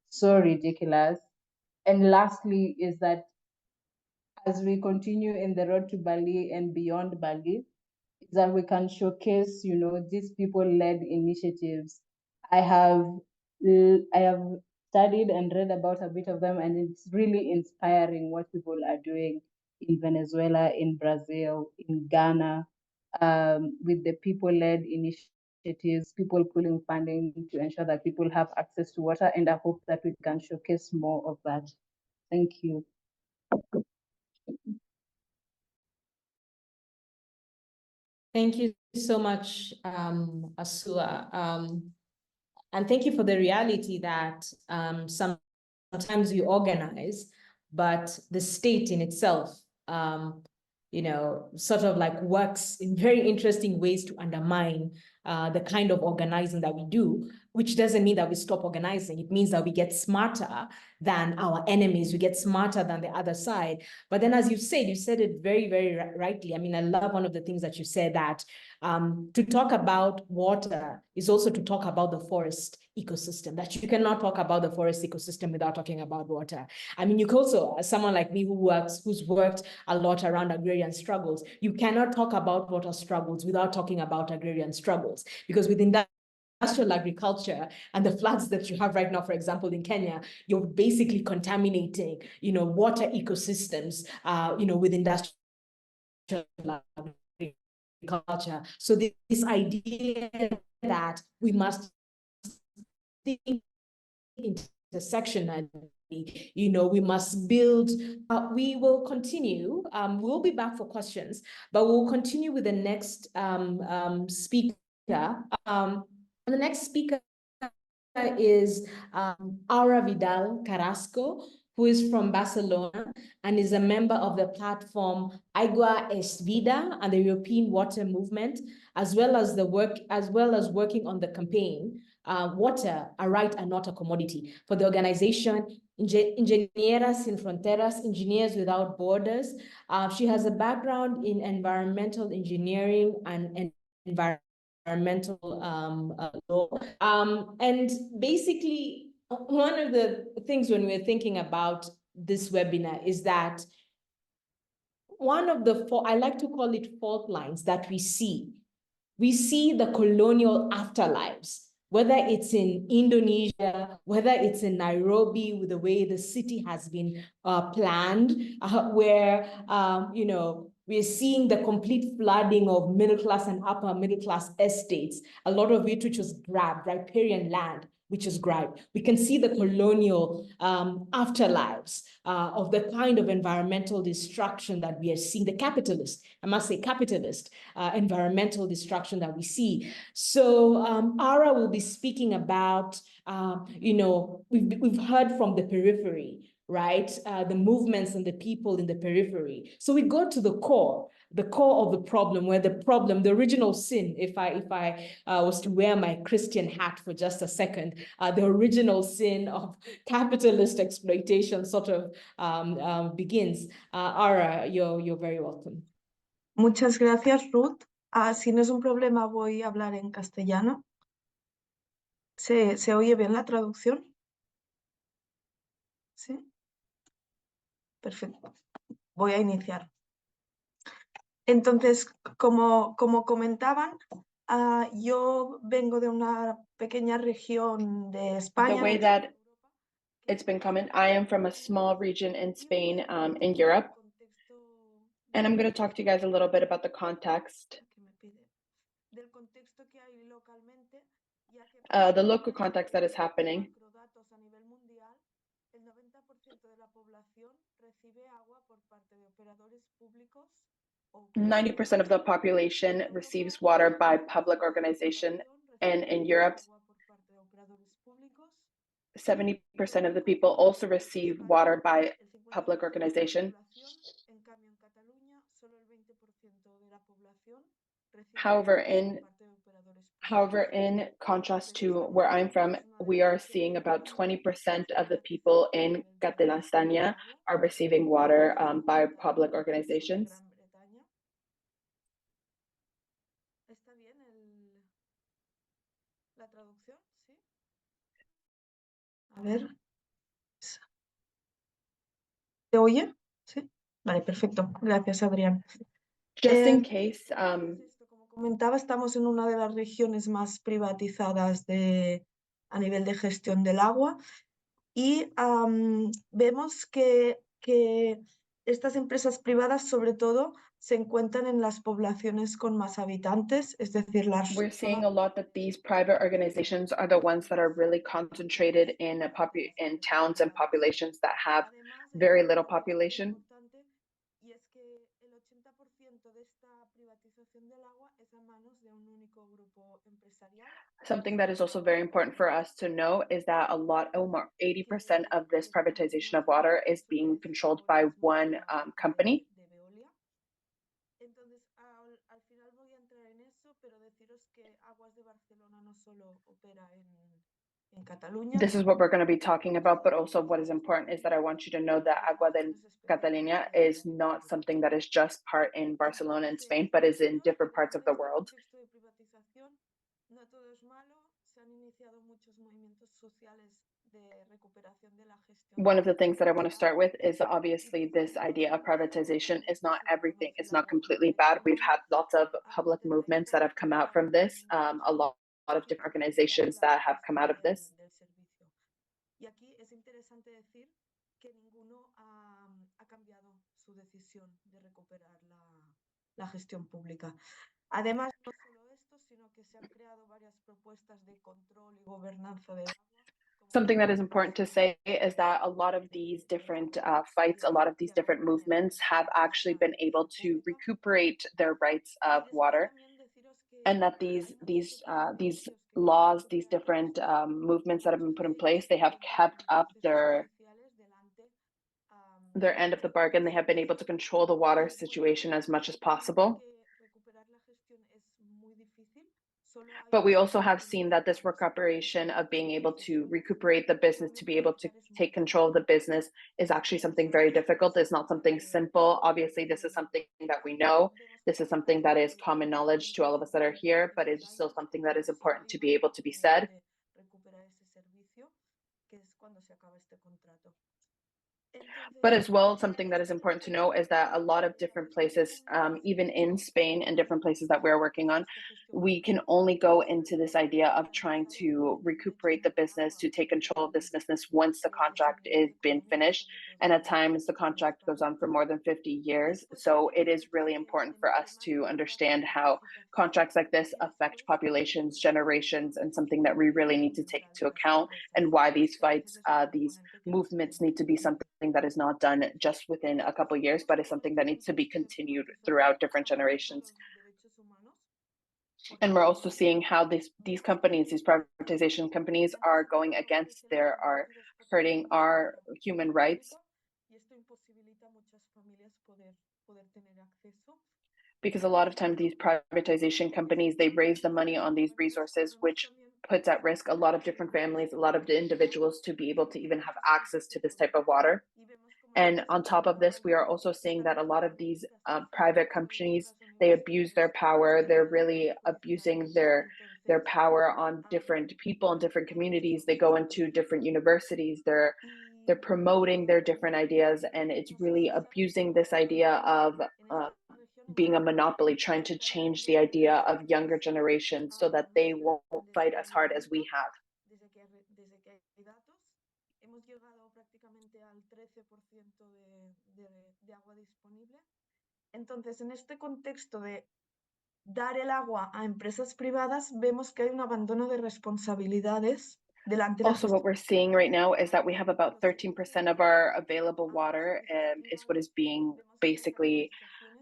so ridiculous. And lastly is that as we continue in the road to Bali and beyond Bali, is that we can showcase, these people-led initiatives. I have studied and read about a bit of them, and it's really inspiring what people are doing in Venezuela, in Brazil, in Ghana, with the people-led initiatives, people pulling funding to ensure that people have access to water. And I hope that we can showcase more of that. Thank you. Thank you so much, Asua. And thank you for the reality that sometimes we organize, but the state in itself, sort of like works in very interesting ways to undermine the kind of organizing that we do, which doesn't mean that we stop organizing. It means that we get smarter than our enemies. We get smarter than the other side. But then, as you said it very, very rightly. I mean, I love one of the things that you said, that to talk about water is also to talk about the forest ecosystem, that you cannot talk about the forest ecosystem without talking about water. I mean, you could also, as someone like me who's worked a lot around agrarian struggles, you cannot talk about water struggles without talking about agrarian struggles, because within that industrial agriculture and the floods that you have right now, for example, in Kenya, you're basically contaminating, water ecosystems, with industrial agriculture. So this idea that we must think intersectionally, we must build, we will continue, we'll be back for questions, but we'll continue with the next speaker. The next speaker is Aura Vidal Carrasco, who is from Barcelona and is a member of the platform Agua es Vida and the European Water Movement, as well as working on the campaign Water, a Right and Not a Commodity, for the organization Ingenieras Sin Fronteras, Engineers Without Borders. She has a background in environmental engineering and environmental law. And basically, one of the things when we're thinking about this webinar is that one of the I like to call it fault lines that we see the colonial afterlives, whether it's in Indonesia, whether it's in Nairobi, with the way the city has been planned, where, we're seeing the complete flooding of middle-class and upper middle-class estates, a lot of it which was grabbed, riparian land, which is grabbed. We can see the colonial afterlives of the kind of environmental destruction that we are seeing, the capitalist, I must say capitalist, environmental destruction that we see. So Aura will be speaking about, we've heard from the periphery, right? The movements and the people in the periphery. So we go to the core of the problem, where the original sin, if I was to wear my Christian hat for just a second, the original sin of capitalist exploitation sort of begins. Aura, you're very welcome. Muchas gracias, Ruth. Si no es un problema, voy a hablar en castellano. ¿Se oye bien la traducción? ¿Sí? Perfecto. Voy a iniciar. Entonces, como comentaban, yo vengo de una pequeña región de España. The way that it's been coming, I am from a small region in Spain, in Europe. And I'm going to talk to you guys a little bit about the context. The local context that is happening. 90% of the population receives water by public organization, and in Europe, 70% of the people also receive water by public organization. However, in contrast to where I'm from, we are seeing about 20% of the people in Catalonia are receiving water by public organizations. A ver. ¿Se oye? Sí. Vale, perfecto. Gracias, Adrián. Just in case. Como comentaba, estamos en una de las regiones más privatizadas a nivel de gestión del agua y vemos que estas empresas privadas, sobre todo, se encuentran en las poblaciones con más habitantes, es decir, We're seeing a lot that these private organizations are the ones that are really concentrated in towns and populations that have very little population. Something that is also very important for us to know is that almost 80% of this privatization of water is being controlled by one company. This is what we're going to be talking about, but also what is important is that I want you to know that Agua de Catalunya is not something that is just part in Barcelona and Spain, but is in different parts of the world. One of the things that I want to start with is obviously this idea of privatization is not everything. It's not completely bad. We've had lots of public movements that have come out from this. A lot of different organizations that have come out of this. Y aquí es interesante decir que ninguno ha cambiado su decisión de recuperar la gestión pública. Además, no solo esto, sino que se han creado varias propuestas de control y gobernanza del agua. Something that is important to say is that a lot of these different fights, a lot of these different movements have actually been able to recuperate their rights of water, and that these laws, these different movements that have been put in place, they have kept up their end of the bargain. They have been able to control the water situation as much as possible. But we also have seen that this recuperation of being able to recuperate the business, to be able to take control of the business, is actually something very difficult. It's not something simple. Obviously, this is something that we know. This is something that is common knowledge to all of us that are here, but it's still something that is important to be able to be said. But as well, something that is important to know is that a lot of different places, even in Spain and different places that we're working on, we can only go into this idea of trying to recuperate the business, to take control of this business once the contract is been finished. And at times the contract goes on for more than 50 years. So it is really important for us to understand how contracts like this affect populations, generations, and something that we really need to take into account, and why these fights, these movements need to be something that is not done just within a couple of years, but is something that needs to be continued throughout different generations. And we're also seeing how these companies, these privatization companies, are going against are hurting our human rights. Because a lot of times these privatization companies, they raise the money on these resources, which puts at risk a lot of different families, a lot of the individuals, to be able to even have access to this type of water. And on top of this, we are also seeing that a lot of these private companies, they abuse their power. They're really abusing their power on different people in different communities. They go into different universities. They're promoting their different ideas, and it's really abusing this idea of being a monopoly, trying to change the idea of younger generations so that they won't fight as hard as we have. Hemos llegado prácticamente al 13% de agua disponible. Entonces, en este contexto de dar el agua a empresas privadas, vemos que hay un abandono de responsabilidades delante de la Also, what we're seeing right now is that we have about 13% of our available water is what is being basically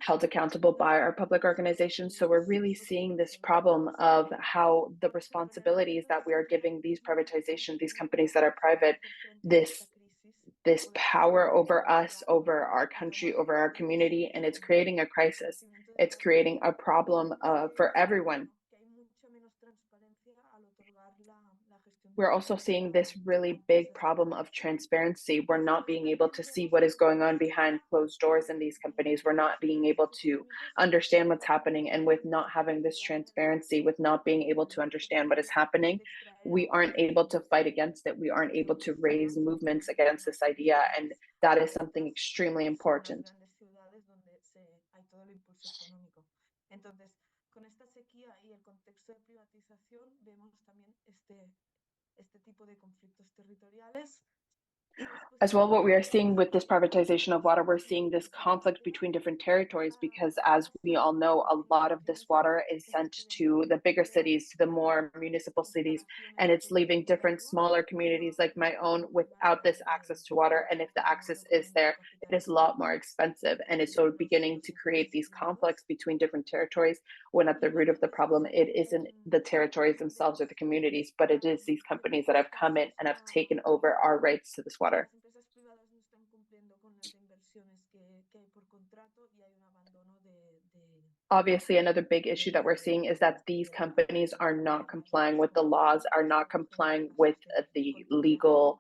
held accountable by our public organizations. So we're really seeing this problem of how the responsibilities that we are giving these privatization, these companies that are private, this power over us, over our country, over our community, and it's creating a crisis. It's creating a problem for everyone. We're also seeing this really big problem of transparency. We're not being able to see what is going on behind closed doors in these companies. We're not being able to understand what's happening. And with not having this transparency, with not being able to understand what is happening, we aren't able to fight against it. We aren't able to raise movements against this idea. And that is something extremely important. Entonces, con esta sequía y el contexto de privatización, vemos también este tipo de conflictos territoriales. As well, what we are seeing with this privatization of water, we're seeing this conflict between different territories, because as we all know, a lot of this water is sent to the bigger cities, to the more municipal cities, and it's leaving different smaller communities like my own without this access to water. And if the access is there, it is a lot more expensive. And it's sort of beginning to create these conflicts between different territories, when at the root of the problem, it isn't the territories themselves or the communities, but it is these companies that have come in and have taken over our rights to this water. Obviously, another big issue that we're seeing is that these companies are not complying with the laws, are not complying with the legal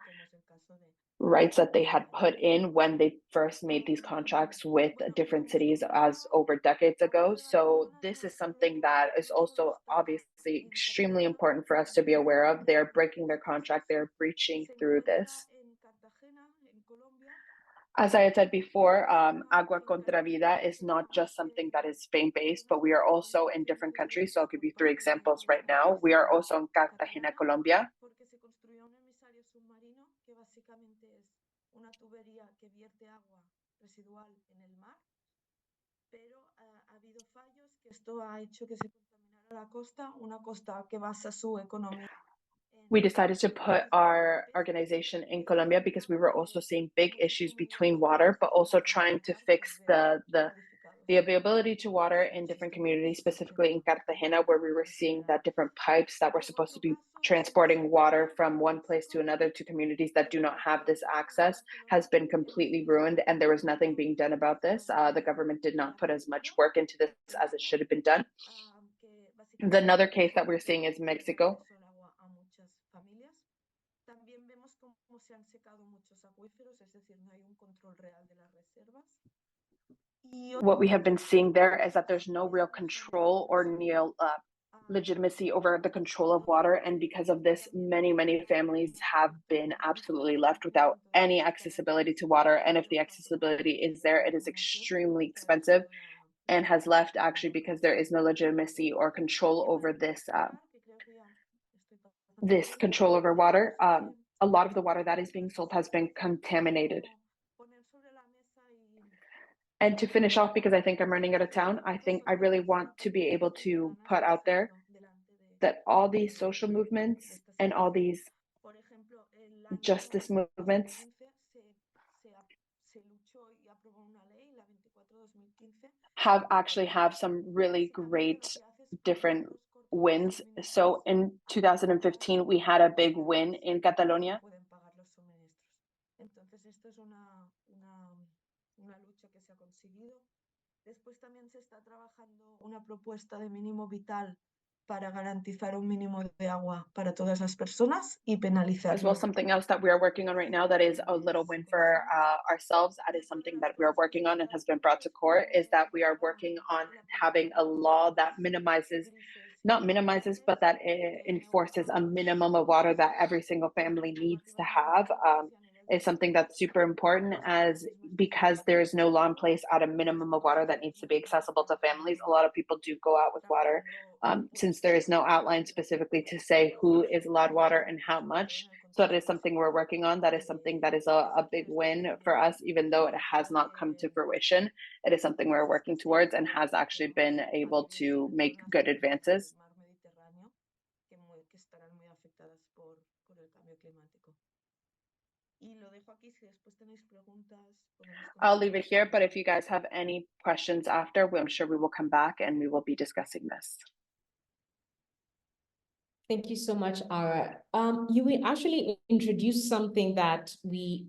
rights that they had put in when they first made these contracts with different cities as over decades ago. So this is something that is also obviously extremely important for us to be aware of. They're breaking their contract, they're breaching through this. As I had said before, Agua Contra Vida is not just something that is Spain-based, but we are also in different countries. So I'll give you 3 examples right now. We are also in Cartagena, Colombia. Porque se construyó un emisario submarino que básicamente es una tubería que vierte agua residual en el mar, pero ha habido fallos que esto ha hecho que se contaminara la costa, una costa que basa su economía. We decided to put our organization in Colombia because we were also seeing big issues between water, but also trying to fix the availability to water in different communities, specifically in Cartagena, where we were seeing that different pipes that were supposed to be transporting water from one place to another to communities that do not have this access has been completely ruined, and there was nothing being done about this. The government did not put as much work into this as it should have been done. Another case that we're seeing is Mexico. También vemos cómo se han secado muchos acuíferos, es decir, no hay un control real de las reservas. What we have been seeing there is that there's no real control or legitimacy over the control of water, and because of this, many families have been absolutely left without any accessibility to water, and if the accessibility is there, it is extremely expensive and has left actually because there is no legitimacy or control over this control over water. A lot of the water that is being sold has been contaminated. And to finish off, because I think I'm running out of time, I really want to be able to put out there that all these social movements and all these justice movements have some really great different wins. So in 2015, we had a big win in Catalonia. Entonces, esto es una lucha que se ha conseguido. Después también se está trabajando una propuesta de mínimo vital para garantizar un mínimo de agua para todas las personas y penalizar. As well, something else that we are working on right now that is a little win for ourselves, that is something that we are working on and has been brought to court, is that we are working on having a law that not minimizes, but that enforces a minimum of water that every single family needs to have. Is something that's super important, as because there is no law in place at a minimum of water that needs to be accessible to families. A lot of people do go out with water since there is no outline specifically to say who is allowed water and how much. So that is something we're working on. That is something that is a big win for us, even though it has not come to fruition. It is something we're working towards and has actually been able to make good advances. I'll leave it here, but if you guys have any questions after, I'm sure we will come back and we will be discussing this. Thank you so much, Ara. You will actually introduce something that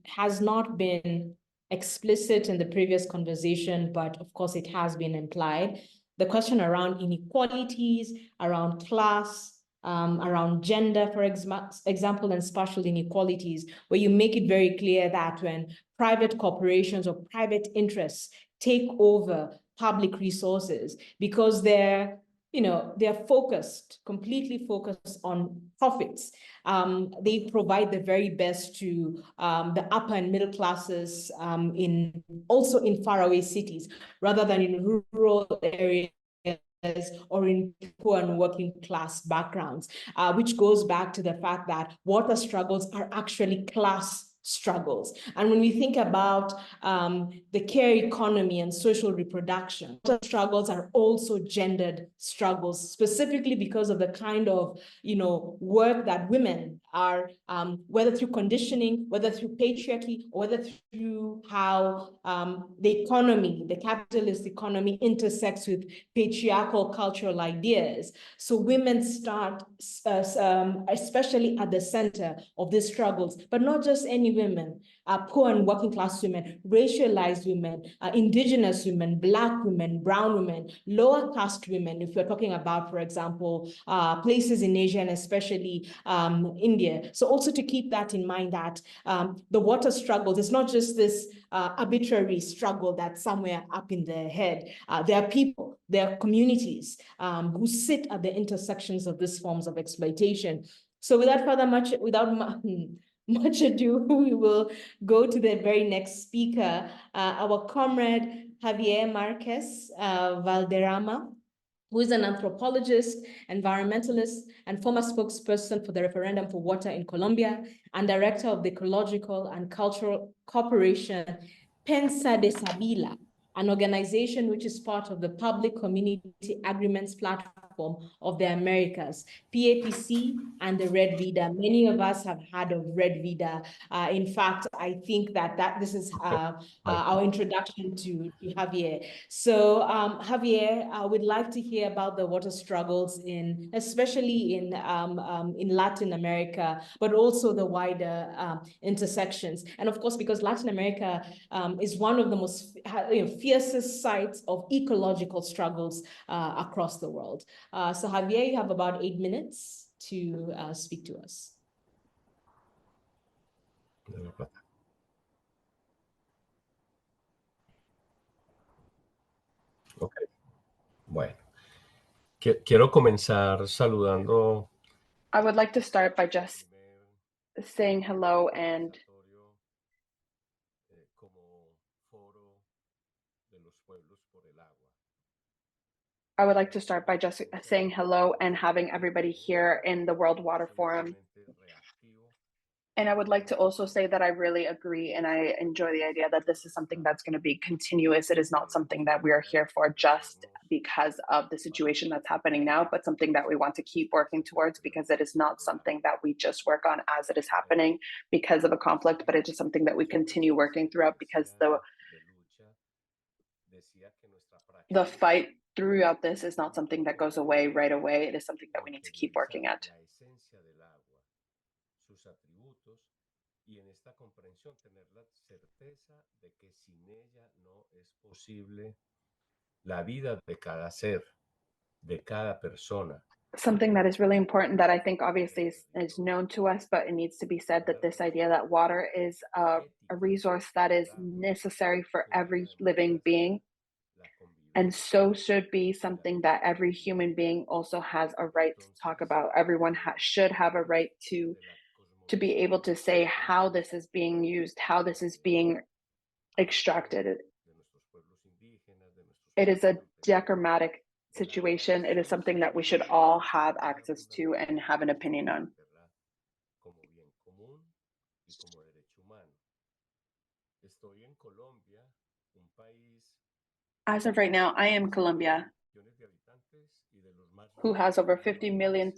has not been explicit in the previous conversation, but of course it has been implied. The question around inequalities, around class, around gender, for example, and spatial inequalities, where you make it very clear that when private corporations or private interests take over public resources, because they're completely focused on profits. They provide the very best to the upper and middle classes also in faraway cities, rather than in rural areas or in poor and working class backgrounds, which goes back to the fact that water struggles are actually class struggles. And when we think about the care economy and social reproduction, water struggles are also gendered struggles, specifically because of the kind of work that women are, whether through conditioning, whether through patriarchy, or whether through how the capitalist economy intersects with patriarchal cultural ideas. So women start, especially at the center of these struggles, but not just any women, poor and working class women, racialized women, indigenous women, Black women, brown women, lower caste women, if we're talking about, for example, places in Asia and especially India. So also to keep that in mind, that the water struggles, it's not just this arbitrary struggle that's somewhere up in their head. There are people, there are communities who sit at the intersections of these forms of exploitation. So without much ado, we will go to the very next speaker, our comrade Javier Marquez Valderrama, who is an anthropologist, environmentalist, and former spokesperson for the referendum for water in Colombia, and director of the ecological and cultural corporation Pensa de Sabila, an organization which is part of the Public Community Agreements Platform of the Americas, PAPC, and the Red Vida. Many of us have heard of Red Vida. In fact, I think that this is our introduction to Javier. So Javier, we'd like to hear about the water struggles especially in Latin America, but also the wider intersections. And of course, because Latin America is one of the most fiercest sites of ecological struggles across the world. So Javier, you have about 8 minutes to speak to us. Okay. Bueno, quiero comenzar saludando. I would like to start by just saying hello and having everybody here in the World Water Forum. And I would like to also say that I really agree and I enjoy the idea that this is something that's going to be continuous. It is not something that we are here for just because of the situation that's happening now, but something that we want to keep working towards, because it is not something that we just work on as it is happening because of a conflict, but it is something that we continue working throughout, because the fight throughout this is not something that goes away right away. It is something that we need to keep working at. Y en esta comprensión tener la certeza de que sin ella no es posible la vida de cada ser, de cada persona. Something that is really important that I think obviously is known to us, but it needs to be said, that this idea that water is a resource that is necessary for every living being, and so should be something that every human being also has a right to talk about. Everyone should have a right to be able to say how this is being used, how this is being extracted. It is a diagrammatic situation. It is something that we should all have access to and have an opinion on. As of right now, I am Colombia, who has over 50 million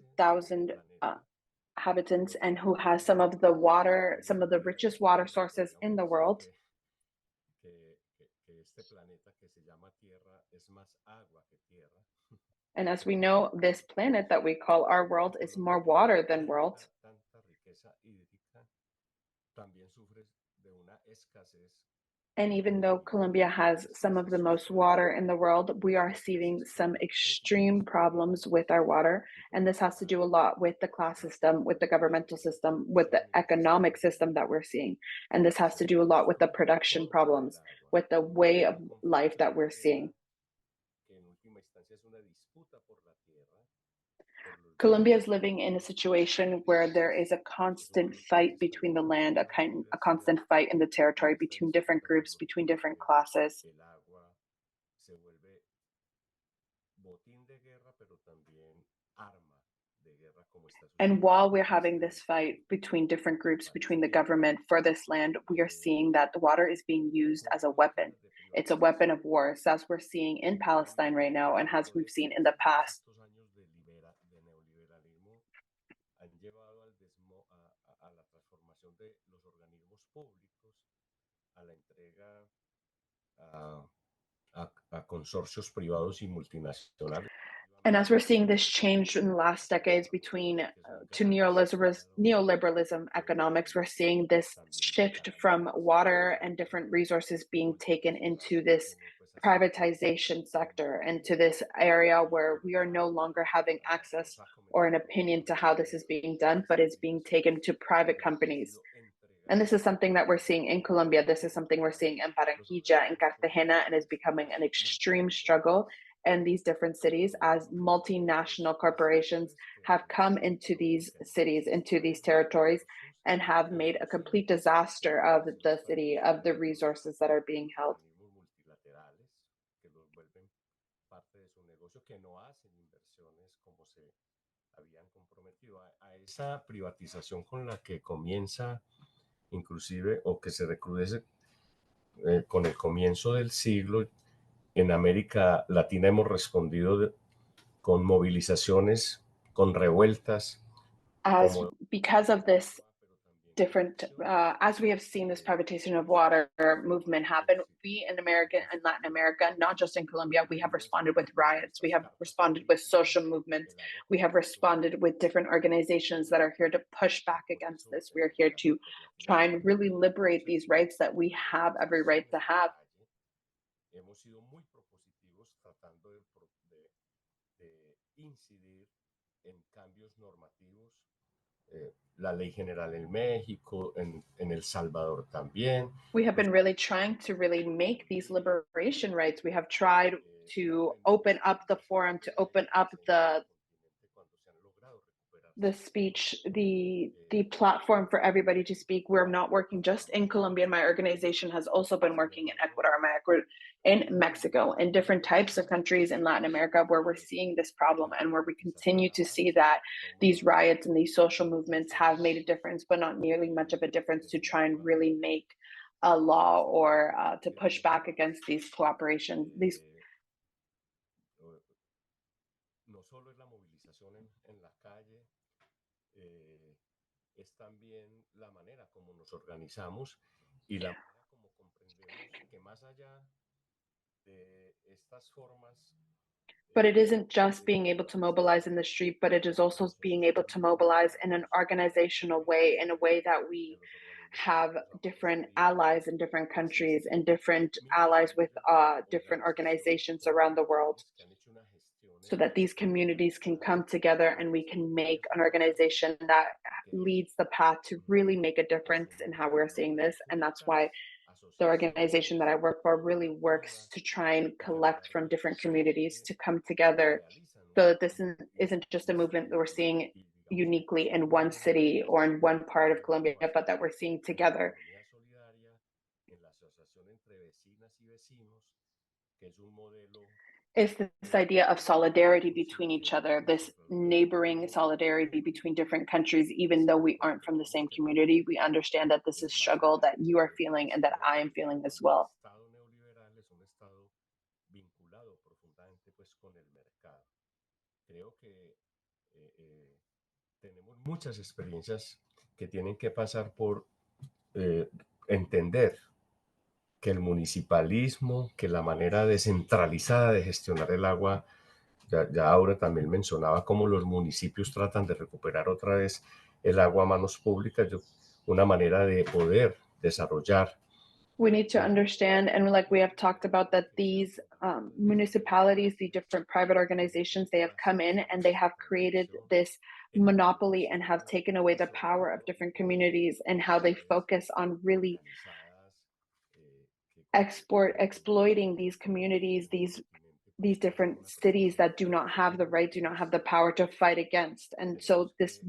inhabitants and who has some of the richest water sources in the world. And as we know, this planet that we call our world is more water than world. And even though Colombia has some of the most water in the world, we are seeing some extreme problems with our water. And this has to do a lot with the class system, with the governmental system, with the economic system that we're seeing. And this has to do a lot with the production problems, with the way of life that we're seeing. Colombia is living in a situation where there is a constant fight between the land, a constant fight in the territory between different groups, between different classes. And while we're having this fight between different groups, between the government for this land, we are seeing that the water is being used as a weapon. It's a weapon of war, as we're seeing in Palestine right now, and as we've seen in the past. A consorcios privados y multinacionales. And as we're seeing this change in the last decades to neoliberalism economics, we're seeing this shift from water and different resources being taken into this privatization sector, into this area where we are no longer having access or an opinion to how this is being done, but is being taken to private companies. And this is something that we're seeing in Colombia. This is something we're seeing in Barranquilla, in Cartagena, and is becoming an extreme struggle in these different cities as multinational corporations have come into these cities, into these territories, and have made a complete disaster of the city, of the resources that are being held. Multilaterales que los vuelven parte de su negocio, que no hacen inversiones como se habían comprometido a esa privatización con la que comienza inclusive o que se recrudece con el comienzo del siglo. En América Latina hemos respondido con movilizaciones, con revueltas. Because of this different, as we have seen this privatization of water movement happen, we in America and Latin America, not just in Colombia, we have responded with riots, we have responded with social movements, we have responded with different organizations that are here to push back against this. We are here to try and really liberate these rights that we have every right to have. Hemos sido muy propositivos tratando de incidir en cambios normativos. La ley general en México, en El Salvador también. We have been really trying to really make these liberation rights. We have tried to open up the forum, to open up the speech, the platform for everybody to speak. We're not working just in Colombia. My organization has also been working in Ecuador, in Mexico, in different types of countries in Latin America where we're seeing this problem and where we continue to see that these riots and these social movements have made a difference, but not nearly much of a difference to try and really make a law or to push back against these cooperations. No solo es la movilización en la calle, es también la manera como nos organizamos y la manera como comprendemos que más allá de estas formas. But it isn't just being able to mobilize in the street, but it is also being able to mobilize in an organizational way, in a way that we have different allies in different countries and different allies with different organizations around the world, so that these communities can come together and we can make an organization that leads the path to really make a difference in how we're seeing this. And that's why the organization that I work for really works to try and collect from different communities to come together, so that this isn't just a movement that we're seeing uniquely in one city or in one part of Colombia, but that we're seeing together. It's this idea of solidarity between each other, this neighboring solidarity between different countries. Even though we aren't from the same community, we understand that this is a struggle that you are feeling and that I am feeling as well. Creo que tenemos muchas experiencias que tienen que pasar por entender que el municipalismo, que la manera descentralizada de gestionar el agua, ya ahora también mencionaba cómo los municipios tratan de recuperar otra vez el agua a manos públicas, una manera de poder desarrollar. We need to understand, and like we have talked about, that these municipalities, the different private organizations, they have come in and they have created this monopoly and have taken away the power of different communities, and how they focus on really exploiting these communities, these different cities that do not have the right, do not have the power to fight against. And so this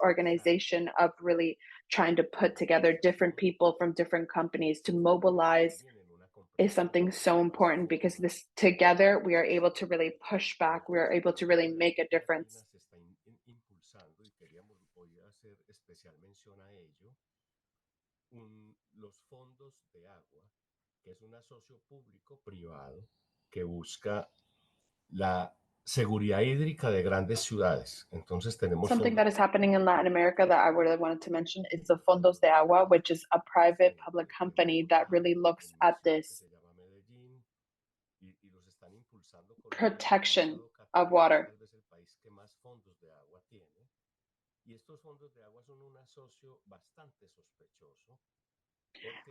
organization of really trying to put together different people from different companies to mobilize is something so important, because this together we are able to really push back, we are able to really make a difference. Los fondos de agua, que es un asocio público-privado que busca la seguridad hídrica de grandes ciudades. Entonces tenemos something that is happening in Latin America that I really wanted to mention is the Fondos de Agua, which is a private public company that really looks at this protection of water.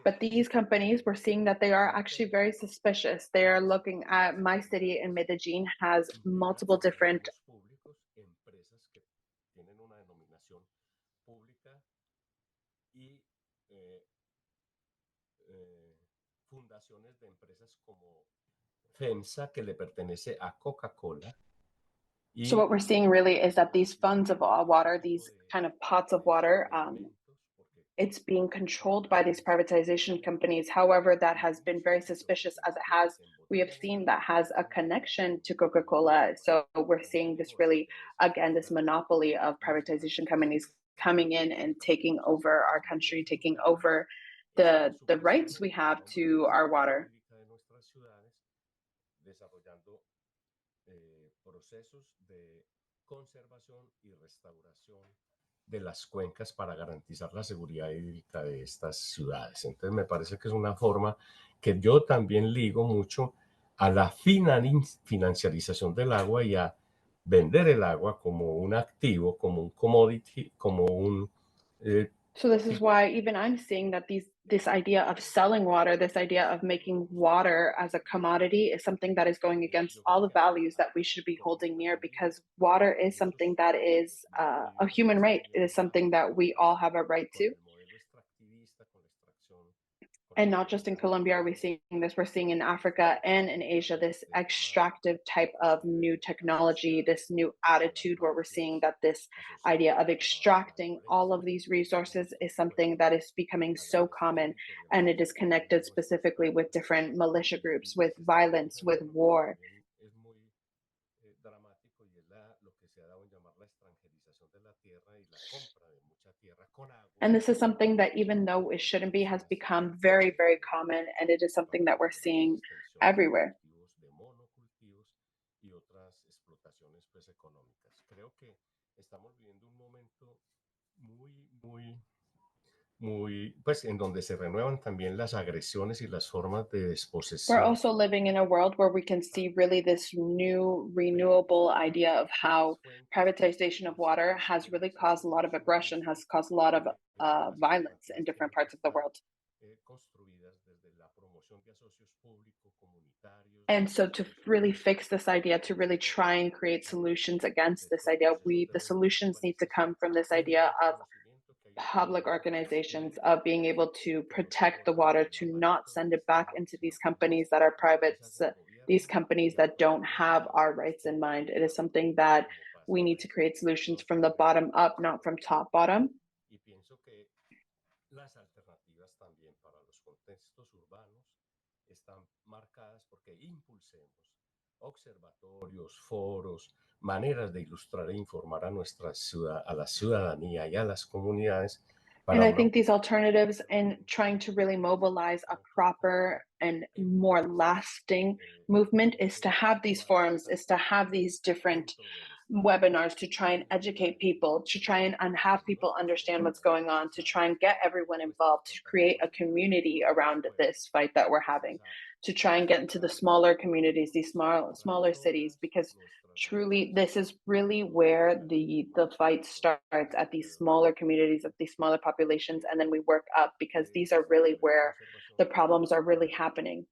But these companies, we're seeing that they are actually very suspicious. They are looking at my city in Medellin has multiple different fundaciones de empresas como FEMSA, que le pertenece a Coca-Cola. So what we're seeing really is that these funds of water, these kind of pots of water, it's being controlled by these privatization companies. However, that has been very suspicious, as it has, we have seen that has a connection to Coca-Cola. So we're seeing this really, again, this monopoly of privatization companies coming in and taking over our country, taking over the rights we have to our water. Desarrollando procesos de conservación y restauración de las cuencas para garantizar la seguridad hídrica de estas ciudades. Entonces me parece que es una forma que yo también ligo mucho a la financiarización del agua y a vender el agua como un activo, como un commodity, como un... So this is why even I'm seeing that this idea of selling water, this idea of making water as a commodity is something that is going against all the values that we should be holding near, because water is something that is a human right. It is something that we all have a right to. And not just in Colombia are we seeing this, we're seeing in Africa and in Asia, this extractive type of new technology, this new attitude where we're seeing that this idea of extracting all of these resources is something that is becoming so common, and it is connected specifically with different militia groups, with violence, with war. And this is something that, even though it shouldn't be, has become very, very common, and it is something that we're seeing everywhere. Pues en donde se renuevan también las agresiones y las formas de desposesión. We're also living in a world where we can see really this new renewable idea of how privatization of water has really caused a lot of aggression, has caused a lot of violence in different parts of the world. And so to really fix this idea, to really try and create solutions against this idea, the solutions need to come from this idea of public organizations, of being able to protect the water, to not send it back into these companies that are private, these companies that don't have our rights in mind. It is something that we need to create solutions from the bottom up, not from top bottom. Las alternativas también para los contextos urbanos están marcadas porque impulsemos observatorios, foros, maneras de ilustrar e informar a a la ciudadanía y a las comunidades. And I think these alternatives and trying to really mobilize a proper and more lasting movement is to have these forums, is to have these different webinars to try and educate people, to try and have people understand what's going on, to try and get everyone involved, to create a community around this fight that we're having, to try and get into the smaller communities, these smaller cities, because truly this is really where the fight starts, at these smaller communities, at these smaller populations, and then we work up, because these are really where the problems are really happening.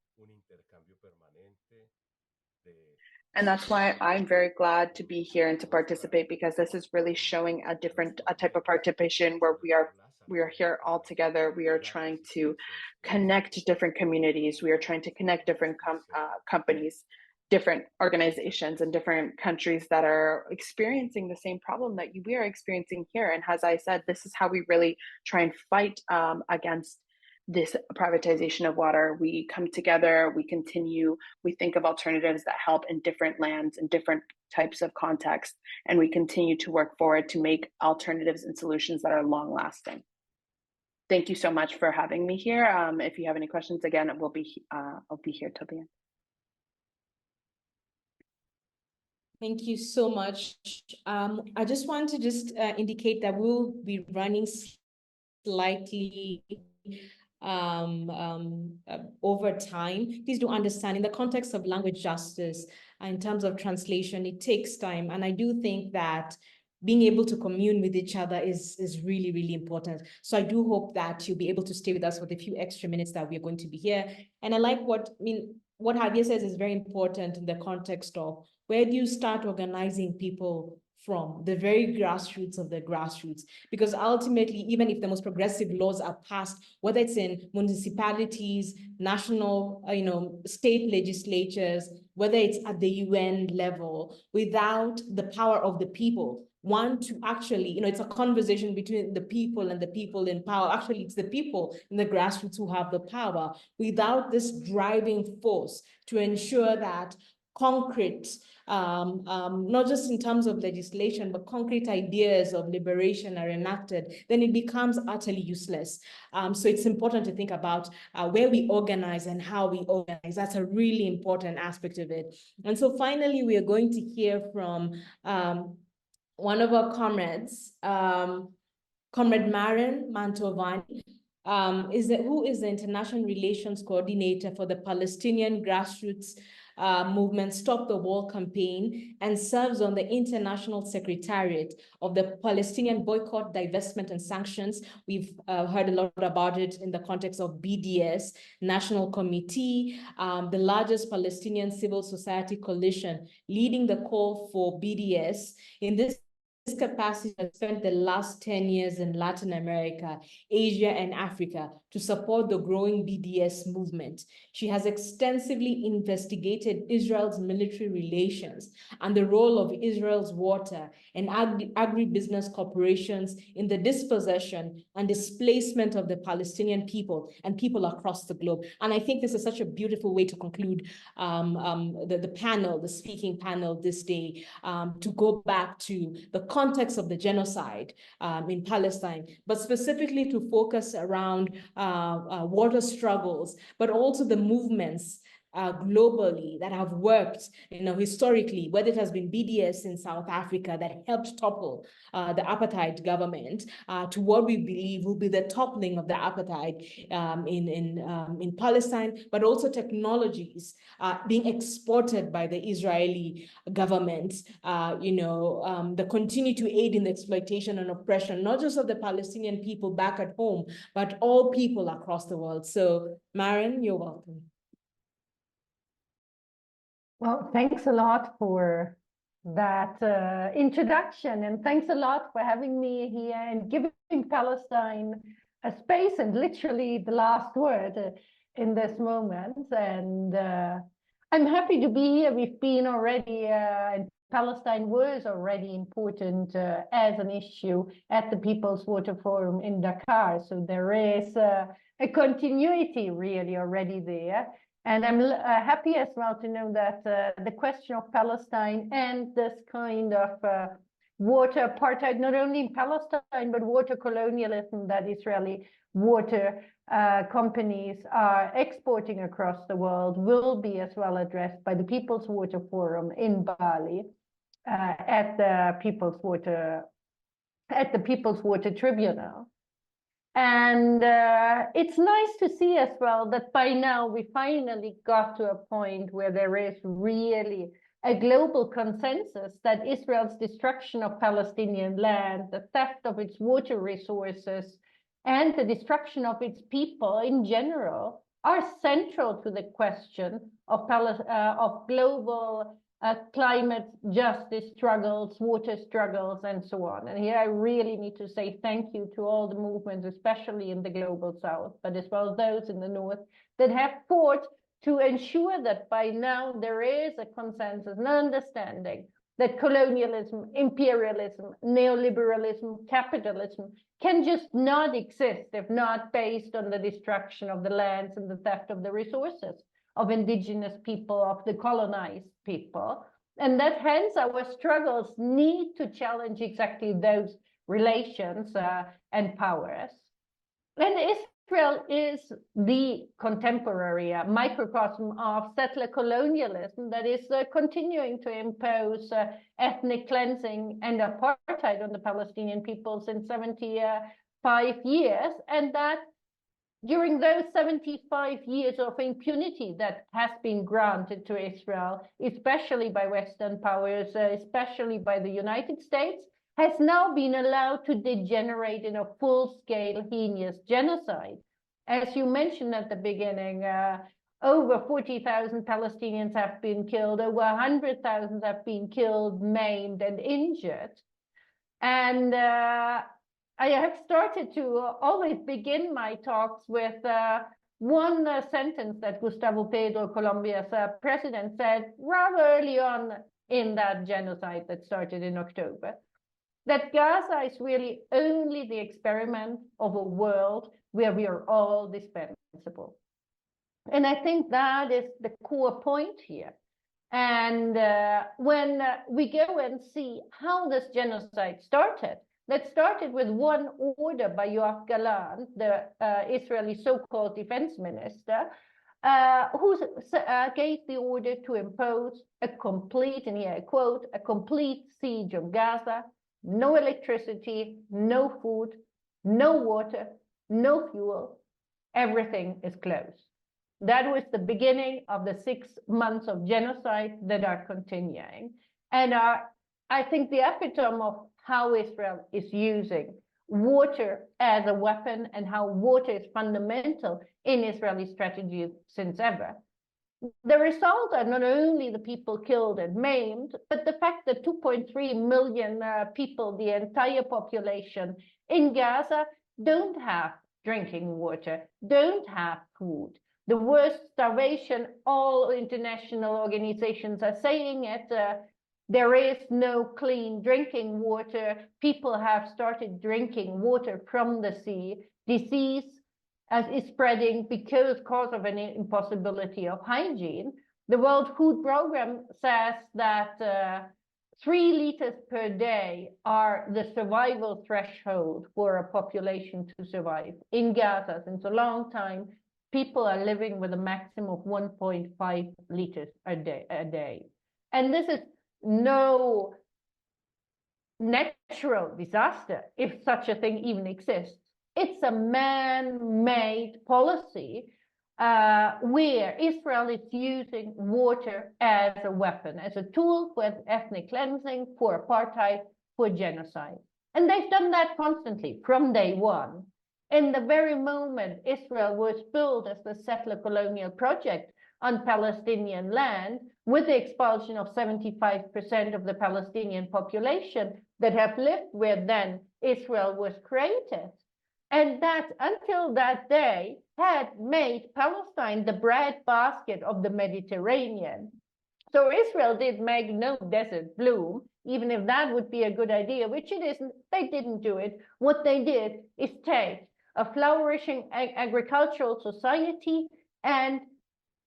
And that's why I'm very glad to be here and to participate, because this is really showing a type of participation where we are here all together. We are trying to connect different communities. We are trying to connect different companies, different organizations, and different countries that are experiencing the same problem that we are experiencing here. And as I said, this is how we really try and fight against this privatization of water. We come together, we continue, we think of alternatives that help in different lands and different types of contexts, and we continue to work forward to make alternatives and solutions that are long lasting. Thank you so much for having me here. If you have any questions, again, I'll be here till the end. Thank you so much. I just want to indicate that we'll be running slightly over time. Please do understand, in the context of language justice, in terms of translation, it takes time. And I do think that being able to commune with each other is really, really important. So I do hope that you'll be able to stay with us for the few extra minutes that we're going to be here. And I like what Javier says is very important in the context of, where do you start organizing people from? The very grassroots of the grassroots. Because ultimately, even if the most progressive laws are passed, whether it's in municipalities, national, state legislatures, whether it's at the UN level, without the power of the people, want to actually, it's a conversation between the people and the people in power. Actually, it's the people in the grassroots who have the power, without this driving force to ensure that concrete, not just in terms of legislation, but concrete ideas of liberation are enacted, then it becomes utterly useless. So it's important to think about where we organize and how we organize. That's a really important aspect of it. And so finally, we are going to hear from one of our comrades, Comrade Maren Mantovani, who is the International Relations Coordinator for the Palestinian grassroots movement Stop the Wall campaign, and serves on the International Secretariat of the Palestinian Boycott, Divestment and Sanctions. We've heard a lot about it in the context of BDS, National Committee, the largest Palestinian civil society coalition leading the call for BDS. In this capacity, has spent the last 10 years in Latin America, Asia, and Africa to support the growing BDS movement. She has extensively investigated Israel's military relations and the role of Israel's water and agribusiness corporations in the dispossession and displacement of the Palestinian people and people across the globe. And I think this is such a beautiful way to conclude the panel, the speaking panel this day, to go back to the context of the genocide in Palestine, but specifically to focus around water struggles, but also the movements globally that have worked, historically, whether it has been BDS in South Africa that helped topple the apartheid government to what we believe will be the toppling of the apartheid in Palestine, but also technologies being exported by the Israeli government, that continue to aid in the exploitation and oppression, not just of the Palestinian people back at home, but all people across the world. So, Maren, you're welcome. Well, thanks a lot for that introduction, and thanks a lot for having me here and giving Palestine a space and literally the last word in this moment. And I'm happy to be here. We've been already, and Palestine was already important as an issue at the People's Water Forum in Dakar. So there is a continuity really already there. And I'm happy as well to know that the question of Palestine and this kind of water apartheid, not only in Palestine, but water colonialism that Israeli water companies are exporting across the world, will be as well addressed by the People's Water Forum in Bali at the People's Water Tribunal. And it's nice to see as well that by now we finally got to a point where there is really a global consensus that Israel's destruction of Palestinian land, the theft of its water resources, and the destruction of its people in general are central to the question of global climate justice struggles, water struggles, and so on. And here I really need to say thank you to all the movements, especially in the global south, but as well as those in the north that have fought to ensure that by now there is a consensus, an understanding that colonialism, imperialism, neoliberalism, capitalism can just not exist if not based on the destruction of the lands and the theft of the resources of indigenous people, of the colonized people. And that hence our struggles need to challenge exactly those relations and powers. And Israel is the contemporary microcosm of settler colonialism that is continuing to impose ethnic cleansing and apartheid on the Palestinian people since 75 years, and that during those 75 years of impunity that has been granted to Israel, especially by Western powers, especially by the United States, has now been allowed to degenerate in a full-scale heinous genocide. As you mentioned at the beginning, over 40,000 Palestinians have been killed, over 100,000 have been killed, maimed, and injured. And I have started to always begin my talks with one sentence that Gustavo Petro, Colombia's president, said rather early on in that genocide that started in October. that Gaza is really only the experiment of a world where we are all dispensable. And I think that is the core point here. And when we go and see how this genocide started, that started with one order by Yoav Gallant, the Israeli so-called defense minister, who gave the order to impose a complete, and here I quote, a complete siege of Gaza, no electricity, no food, no water, no fuel, everything is closed. That was the beginning of the 6 months of genocide that are continuing. And I think the epitome of how Israel is using water as a weapon and how water is fundamental in Israeli strategy since ever. The result are not only the people killed and maimed, but the fact that 2.3 million people, the entire population in Gaza, don't have drinking water, don't have food. The worst starvation, all international organizations are saying it. There is no clean drinking water. People have started drinking water from the sea. Disease is spreading because of an impossibility of hygiene. The World Food Programme says that 3 liters per day are the survival threshold for a population to survive. In Gaza, since a long time, people are living with a maximum of 1.5 liters a day. And this is no natural disaster, if such a thing even exists. It's a man-made policy where Israel is using water as a weapon, as a tool for ethnic cleansing, for apartheid, for genocide. And they've done that constantly from day one. In the very moment Israel was built as the settler colonial project on Palestinian land, with the expulsion of 75% of the Palestinian population that have lived where then Israel was created. And that until that day had made Palestine the breadbasket of the Mediterranean. So Israel did make no desert bloom, even if that would be a good idea, which it isn't. They didn't do it. What they did is take a flourishing agricultural society and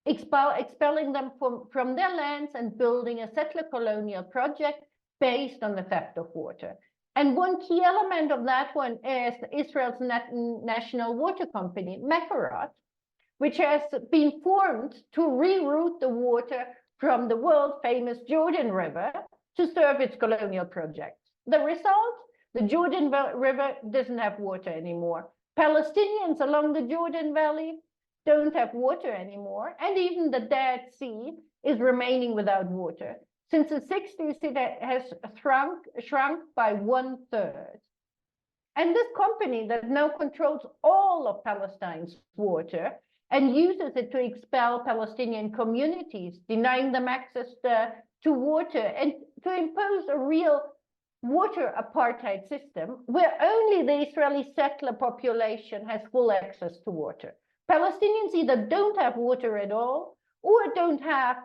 expelling them from their lands and building a settler colonial project based on the theft of water. And one key element of that one is Israel's national water company, Mekorot, which has been formed to reroute the water from the world-famous Jordan River to serve its colonial projects. The result? The Jordan River doesn't have water anymore. Palestinians along the Jordan Valley don't have water anymore, and even the Dead Sea is remaining without water. Since the 60s, it has shrunk by 1/3. And this company that now controls all of Palestine's water and uses it to expel Palestinian communities, denying them access to water, and to impose a real water apartheid system where only the Israeli settler population has full access to water. Palestinians either don't have water at all, or don't have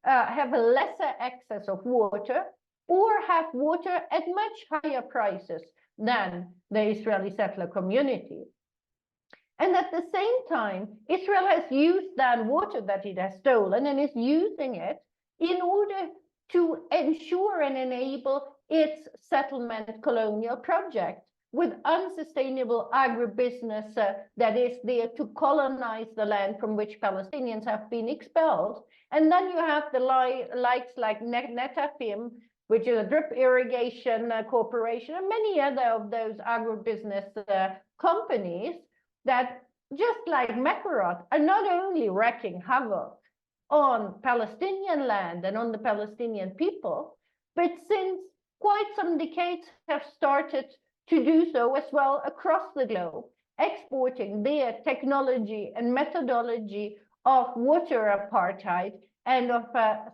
a lesser access of water, or have water at much higher prices than the Israeli settler community. And at the same time, Israel has used that water that it has stolen and is using it in order to ensure and enable its settlement colonial project with unsustainable agribusiness that is there to colonize the land from which Palestinians have been expelled. And then you have the likes like Netafim, which is a drip irrigation corporation, and many other of those agribusiness companies that, just like Mekorot, are not only wreaking havoc on Palestinian land and on the Palestinian people, but since quite some decades have started to do so as well across the globe, exporting their technology and methodology of water apartheid and of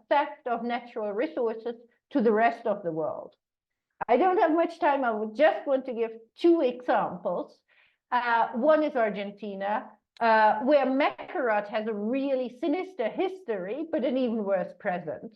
theft of natural resources to the rest of the world. I don't have much time. I would just want to give 2 examples. One is Argentina, where Mekorot has a really sinister history, but an even worse present.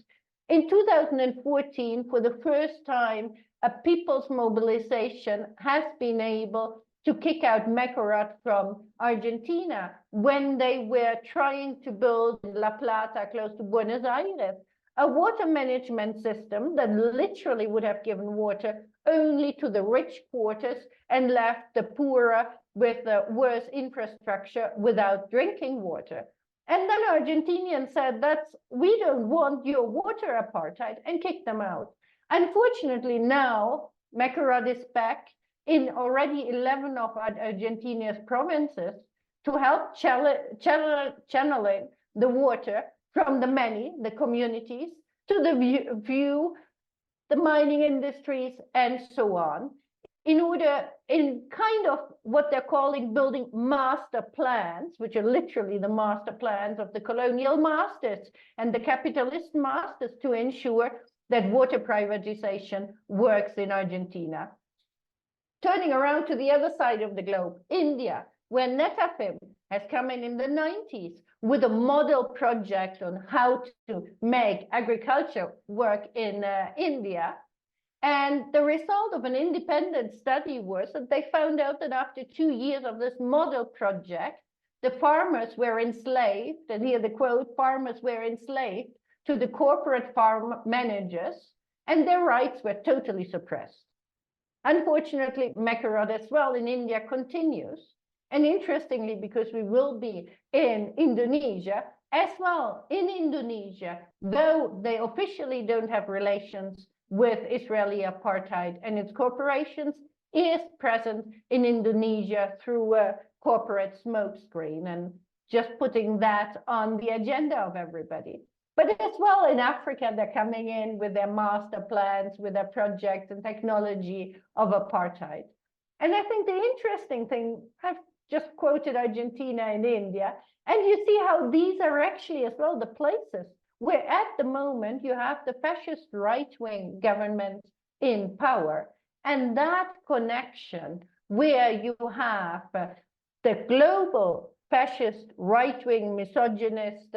In 2014, for the first time, a people's mobilization has been able to kick out Mecorot from Argentina when they were trying to build in La Plata, close to Buenos Aires, a water management system that literally would have given water only to the rich quarters and left the poorer with the worse infrastructure without drinking water. And then Argentinians said, we don't want your water apartheid, and kicked them out. Unfortunately, now Mecorot is back in already 11 of Argentina's provinces to help channeling the water from the communities, to the the mining industries, and so on, in kind of what they're calling building master plans, which are literally the master plans of the colonial masters and the capitalist masters, to ensure that water privatization works in Argentina. Turning around to the other side of the globe, India, where Netafim has come in the 90s with a model project on how to make agriculture work in India. And the result of an independent study was that they found out that after 2 years of this model project, the farmers were enslaved, and here the quote, farmers were enslaved to the corporate farm managers, and their rights were totally suppressed. Unfortunately, Mecorot as well in India continues. And interestingly, because we will be in Indonesia, as well in Indonesia, though they officially don't have relations with Israeli apartheid and its corporations, is present in Indonesia through a corporate smokescreen, and just putting that on the agenda of everybody. But as well in Africa, they're coming in with their master plans, with their projects and technology of apartheid. And I think the interesting thing, I've just quoted Argentina and India, and you see how these are actually as well the places where at the moment you have the fascist right-wing government in power, and that connection where you have the global fascist right-wing misogynist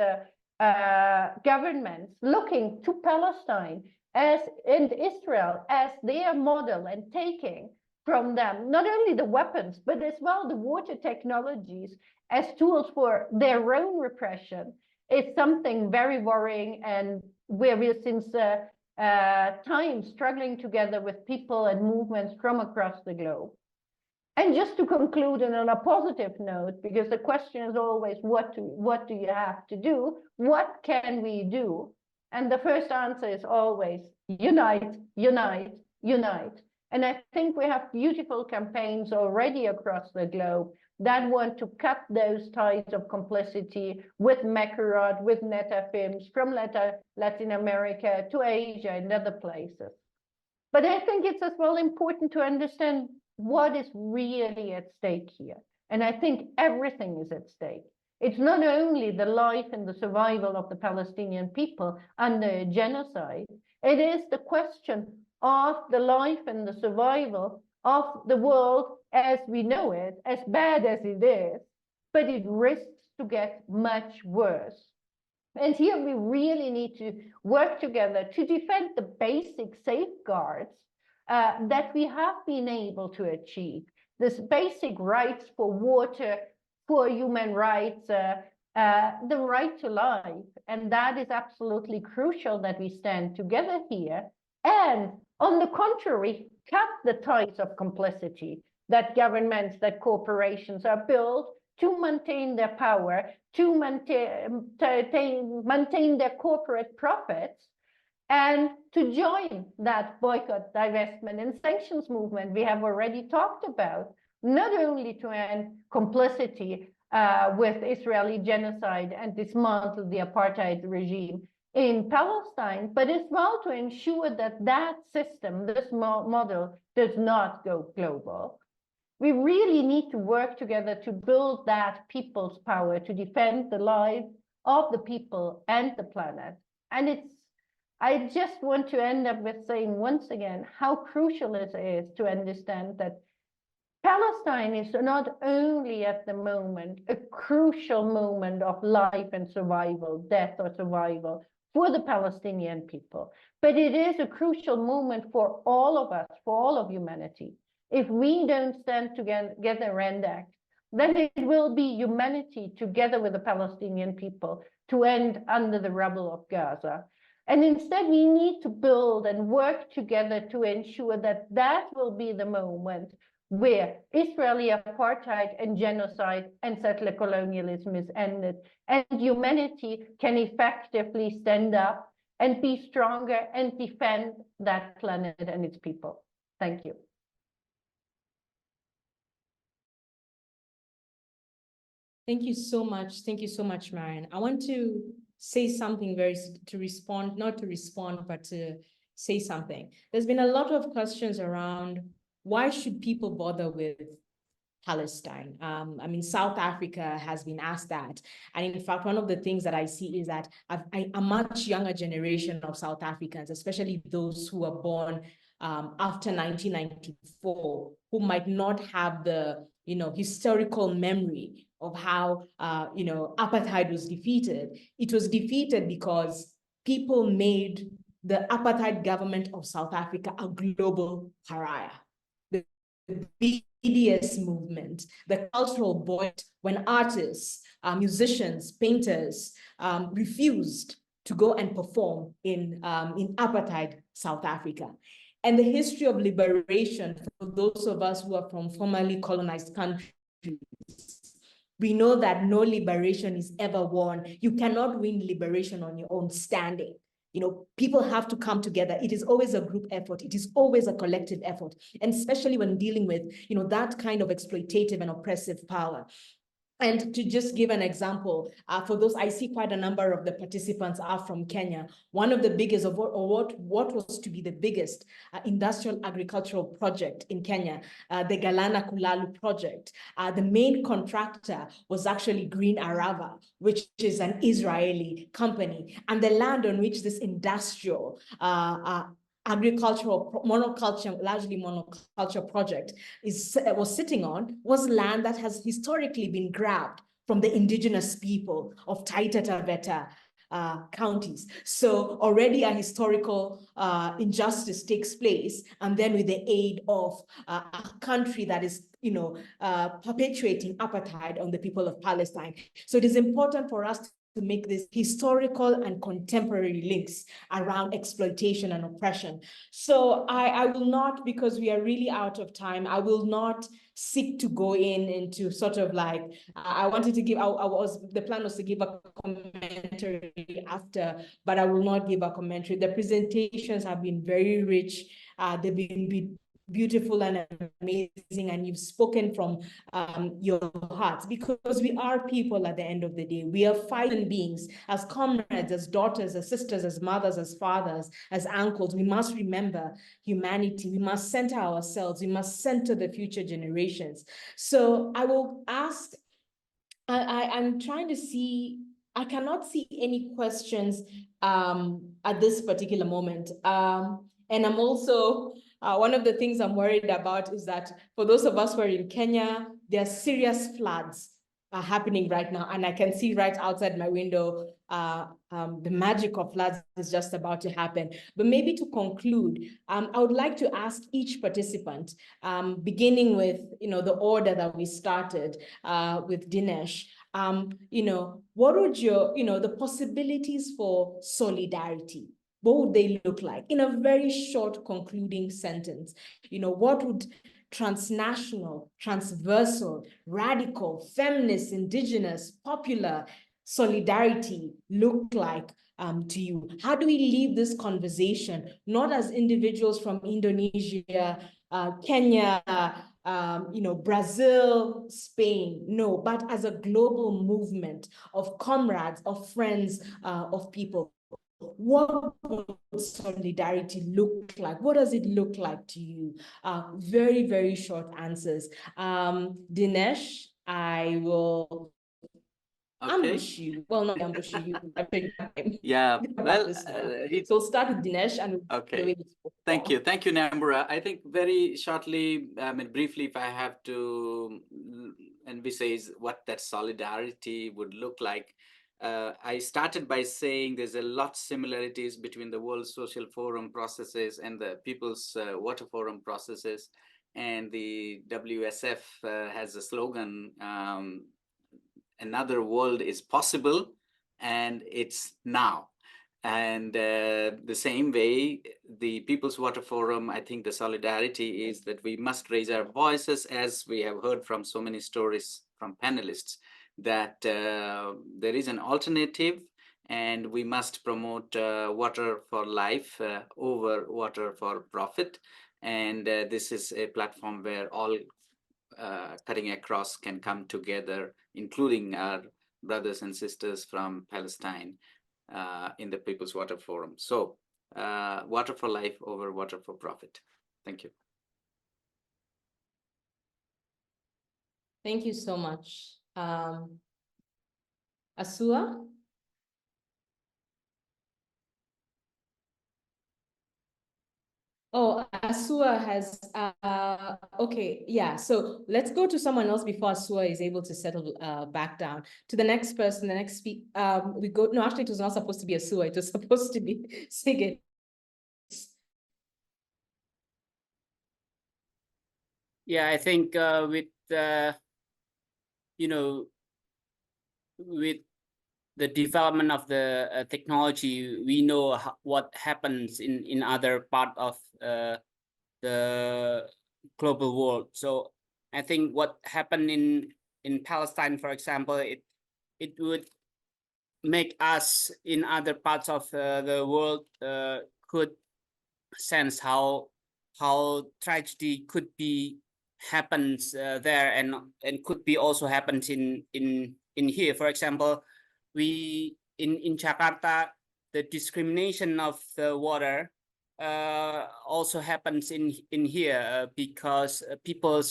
governments looking to Palestine and Israel as their model, and taking from them not only the weapons, but as well the water technologies as tools for their own repression, is something very worrying, and where we're since time struggling together with people and movements from across the globe. And just to conclude, and on a positive note, because the question is always, what do you have to do? What can we do? And the first answer is always unite, unite, unite. And I think we have beautiful campaigns already across the globe that want to cut those ties of complicity with Mecorot, with Netafims, from Latin America to Asia and other places. But I think it's as well important to understand what is really at stake here. And I think everything is at stake. It's not only the life and the survival of the Palestinian people under genocide, it is the question of the life and the survival of the world as we know it, as bad as it is, but it risks to get much worse. And here we really need to work together to defend the basic safeguards that we have been able to achieve. This basic rights for water, for human rights, the right to life. And that is absolutely crucial that we stand together here. And on the contrary, cut the ties of complicity that governments, that corporations are built to maintain their power, to maintain their corporate profits, and to join that boycott, divestment, and sanctions movement we have already talked about, not only to end complicity with Israeli genocide and dismantle the apartheid regime in Palestine, but as well to ensure that that system, this model, does not go global. We really need to work together to build that people's power to defend the lives of the people and the planet. And I just want to end up with saying once again how crucial it is to understand that Palestine is not only at the moment a crucial moment of life and survival, death or survival, for the Palestinian people. But it is a crucial moment for all of us, for all of humanity. If we don't stand together and act, then it will be humanity together with the Palestinian people to end under the rubble of Gaza. And instead, we need to build and work together to ensure that that will be the moment where Israeli apartheid and genocide and settler colonialism is ended, and humanity can effectively stand up and be stronger and defend that planet and its people. Thank you. Thank you so much. Thank you so much, Marian. I want to say something not to respond, but to say something. There's been a lot of questions around why should people bother with Palestine? I mean, South Africa has been asked that. And in fact, one of the things that I see is that a much younger generation of South Africans, especially those who were born after 1994, who might not have the historical memory of how apartheid was defeated. It was defeated because people made the apartheid government of South Africa a global pariah. The BDS movement, the cultural boycott, when artists, musicians, painters refused to go and perform in apartheid South Africa. And the history of liberation for those of us who are from formerly colonized countries, we know that no liberation is ever won. You cannot win liberation on your own standing. People have to come together. It is always a group effort. It is always a collective effort. And especially when dealing with, that kind of exploitative and oppressive power. And to just give an example, for those, I see quite a number of the participants are from Kenya. One of the biggest, what was to be the biggest industrial agricultural project in Kenya, the Galana Kulalu project. The main contractor was actually Green Arava, which is an Israeli company. And the land on which this industrial agricultural largely monoculture project was sitting on was land that has historically been grabbed from the indigenous people of Taita Taveta counties. So already a historical injustice takes place, and then with the aid of a country that is perpetuating apartheid on the people of Palestine. So it is important for us to make these historical and contemporary links around exploitation and oppression. So I will not, because we are really out of time, I will not seek to go into sort of like, I wanted to give, the plan was to give a commentary after, but I will not give a commentary. The presentations have been very rich. They've been beautiful and amazing, and you've spoken from your hearts, because we are people at the end of the day. We are fighting beings, as comrades, as daughters, as sisters, as mothers, as fathers, as uncles. We must remember humanity. We must center ourselves. We must center the future generations. So I will ask, I'm trying to see, I cannot see any questions at this particular moment. And I'm also, one of the things I'm worried about is that for those of us who are in Kenya, there are serious floods happening right now. And I can see right outside my window, the magic of floods is just about to happen. But maybe to conclude, I would like to ask each participant, beginning with the order that we started with Dinesh, what would the possibilities for solidarity? What would they look like? In a very short concluding sentence, what would transnational, transversal, radical, feminist, indigenous, popular solidarity look like to you? How do we leave this conversation, not as individuals from Indonesia, Kenya, Brazil, Spain, no, but as a global movement of comrades, of friends, of people? What would solidarity look like? What does it look like to you? Very, very short answers. Dinesh, I will ambush you. Well, not ambush you. Yeah, well, so we'll start with Dinesh and okay. Thank you, Nambura. I think very shortly, briefly, if I have to envisage what that solidarity would look like, I started by saying there's a lot similarities between the World Social Forum processes and the People's Water Forum processes. And the WSF has a slogan, another world is possible, and it's now. And the same way, the People's Water Forum, I think the solidarity is that we must raise our voices, as we have heard from so many stories from panelists, that there is an alternative, and we must promote water for life over water for profit. And this is a platform where all cutting across can come together, including our brothers and sisters from Palestine in the People's Water Forum. So water for life over water for profit. Thank you. Thank you so much. Asua? Oh, Asua has, okay, yeah. So let's go to someone else before Asua is able to settle back down. To the next person, the next speak, we go, no, actually it was not supposed to be Asua, it was supposed to be Sigit. Yeah, I think with, you know, with the development of the technology, we know what happens in other part of the global world. So I think what happened in Palestine, for example, it would make us in other parts of the world could sense how tragedy could be happens there, and could be also happens in here. For example, we in Jakarta, the discrimination of the water also happens in here because people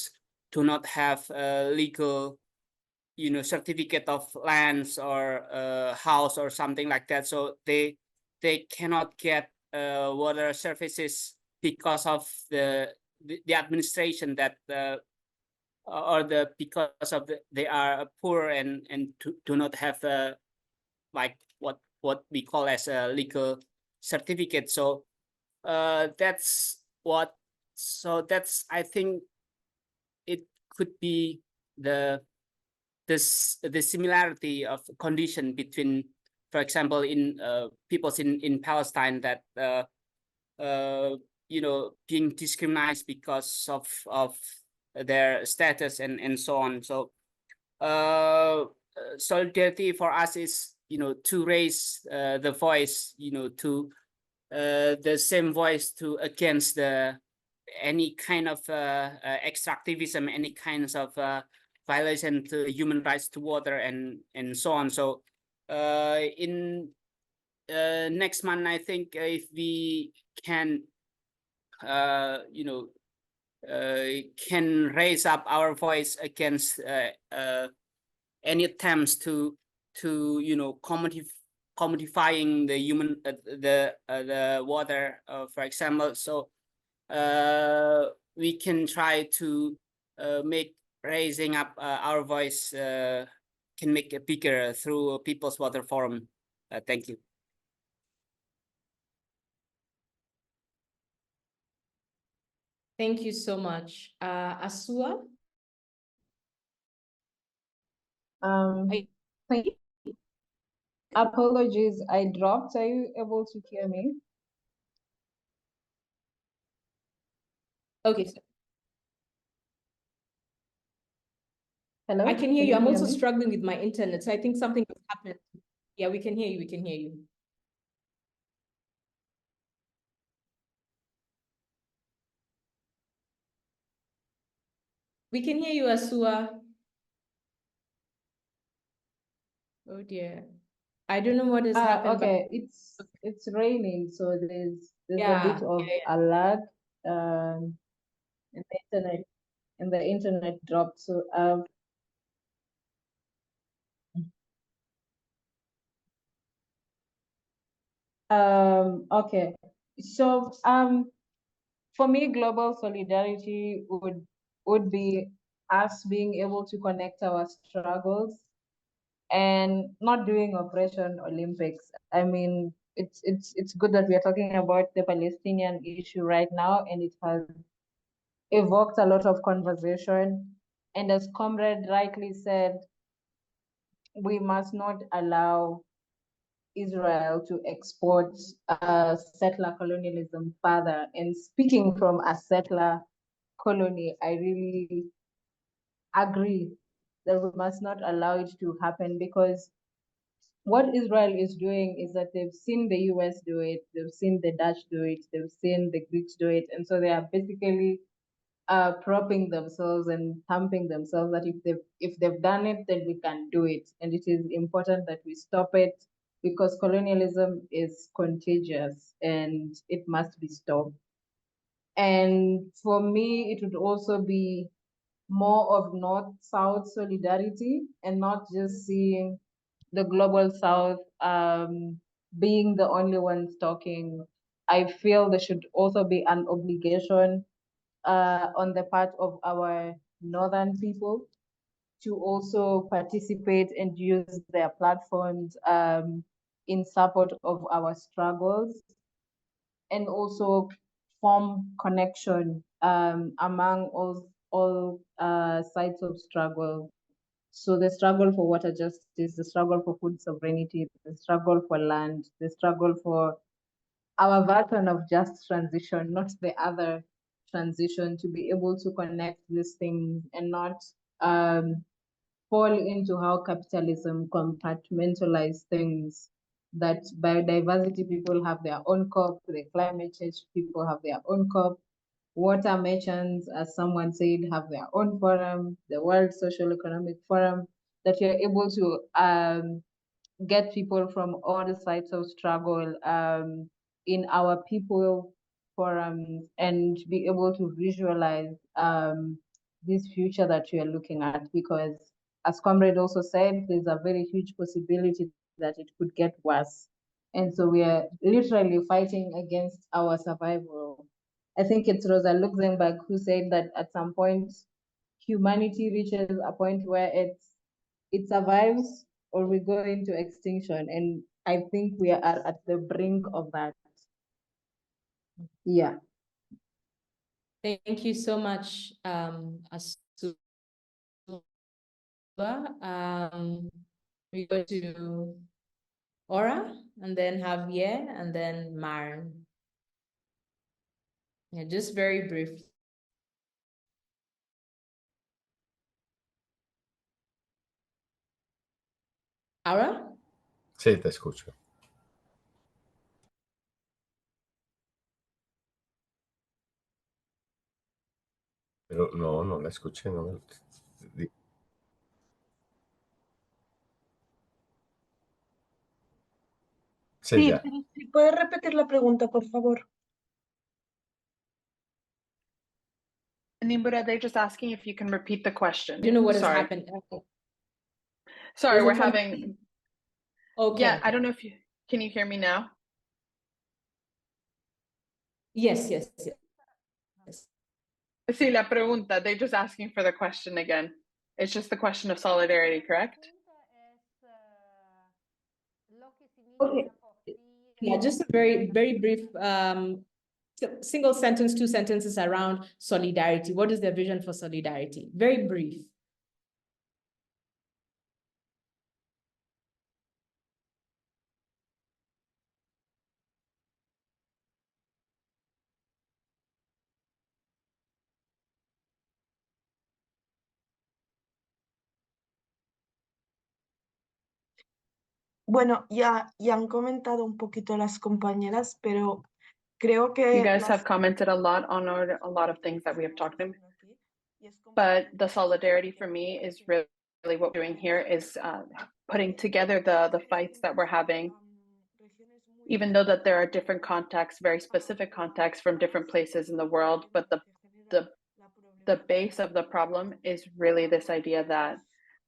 do not have legal, you know, certificate of lands or house or something like that, so they cannot get water services because of the administration that or the because of they are poor and do not have like what we call as a legal certificate. So that's what, so that's, I think it could be the similarity of condition between, for example, in peoples in Palestine that you know, being discriminated because of their status and so on. So solidarity for us is, you know, to raise the voice, you know, to the same voice to against the any kind of extractivism, any kinds of violation to human rights to water and so on. So in next month, I think if we can you know, can raise up our voice against any attempts to you know, commodifying the human the water, for example. So we can try to make raising up our voice can make it bigger through People's Water Forum. Thank you. Thank you so much. Asua? Apologies, I dropped. Are you able to hear me? Okay. So Hello? I can hear you. I'm also me? struggling with my internet, so I think something has happened. Yeah, we can hear you. We can hear you. We can hear you, Asua. Oh dear. I don't know what has happened. Okay, it's raining, so there's Yeah, a bit of a lag in the internet dropped. So okay. So for me, global solidarity would be us being able to connect our struggles and not doing Operation Olympics. I mean, it's good that we are talking about the Palestinian issue right now, and it has evoked a lot of conversation. And as Comrade rightly said, we must not allow Israel to export settler colonialism further. And speaking from a settler colony, I really agree that we must not allow it to happen, because what Israel is doing is that they've seen the US do it, they've seen the Dutch do it, they've seen the Greeks do it, and so they are basically propping themselves and thumping themselves that if they've done it, then we can do it. And it is important that we stop it, because colonialism is contagious and it must be stopped. And for me, it would also be more of North-South solidarity, and not just seeing the global South being the only ones talking. I feel there should also be an obligation on the part of our Northern people to also participate and use their platforms in support of our struggles, and also form connection among all sides of struggle. So the struggle for water justice, the struggle for food sovereignty, the struggle for land, the struggle for our version of just transition, not the other transition, to be able to connect these things and not fall into how capitalism compartmentalize things, that biodiversity people have their own COP, the climate change people have their own COP, water merchants, as someone said, have their own forum, the World Social Economic Forum, that you're able to get people from all the sides of struggle in our people forums, and be able to visualize this future that we are looking at. Because as Comrade also said, there's a very huge possibility that it could get worse. And so we are literally fighting against our survival. I think it's Rosa Luxemburg who said that at some point, humanity reaches a point where it survives or we go into extinction. And I think we are at the brink of that. Yeah. Thank you so much, Asuba. We go to Aura, and then Javier, and then Maren. Yeah, just very brief. Aura? Sí, te escucho. Pero no la escuché. No. Sí, ya. ¿Sí puedes repetir la pregunta, por favor? Nimbura, they're just asking if you can repeat the question. You know what has happened. Sorry, we're having. Okay. Yeah, I don't know if you can you hear me now? Yes. Sí, la pregunta. They're just asking for the question again. It's just the question of solidarity, correct? Okay. Yeah, just a very, very brief single sentence, 2 sentences around solidarity. What is their vision for solidarity? Very brief. Bueno, ya han comentado un poquito las compañeras, pero creo que You guys have commented a lot on a lot of things that we have talked about. But the solidarity for me is really what we're doing here is putting together the fights that we're having, even though that there are different contexts, very specific contexts from different places in the world. But the base of the problem is really this idea that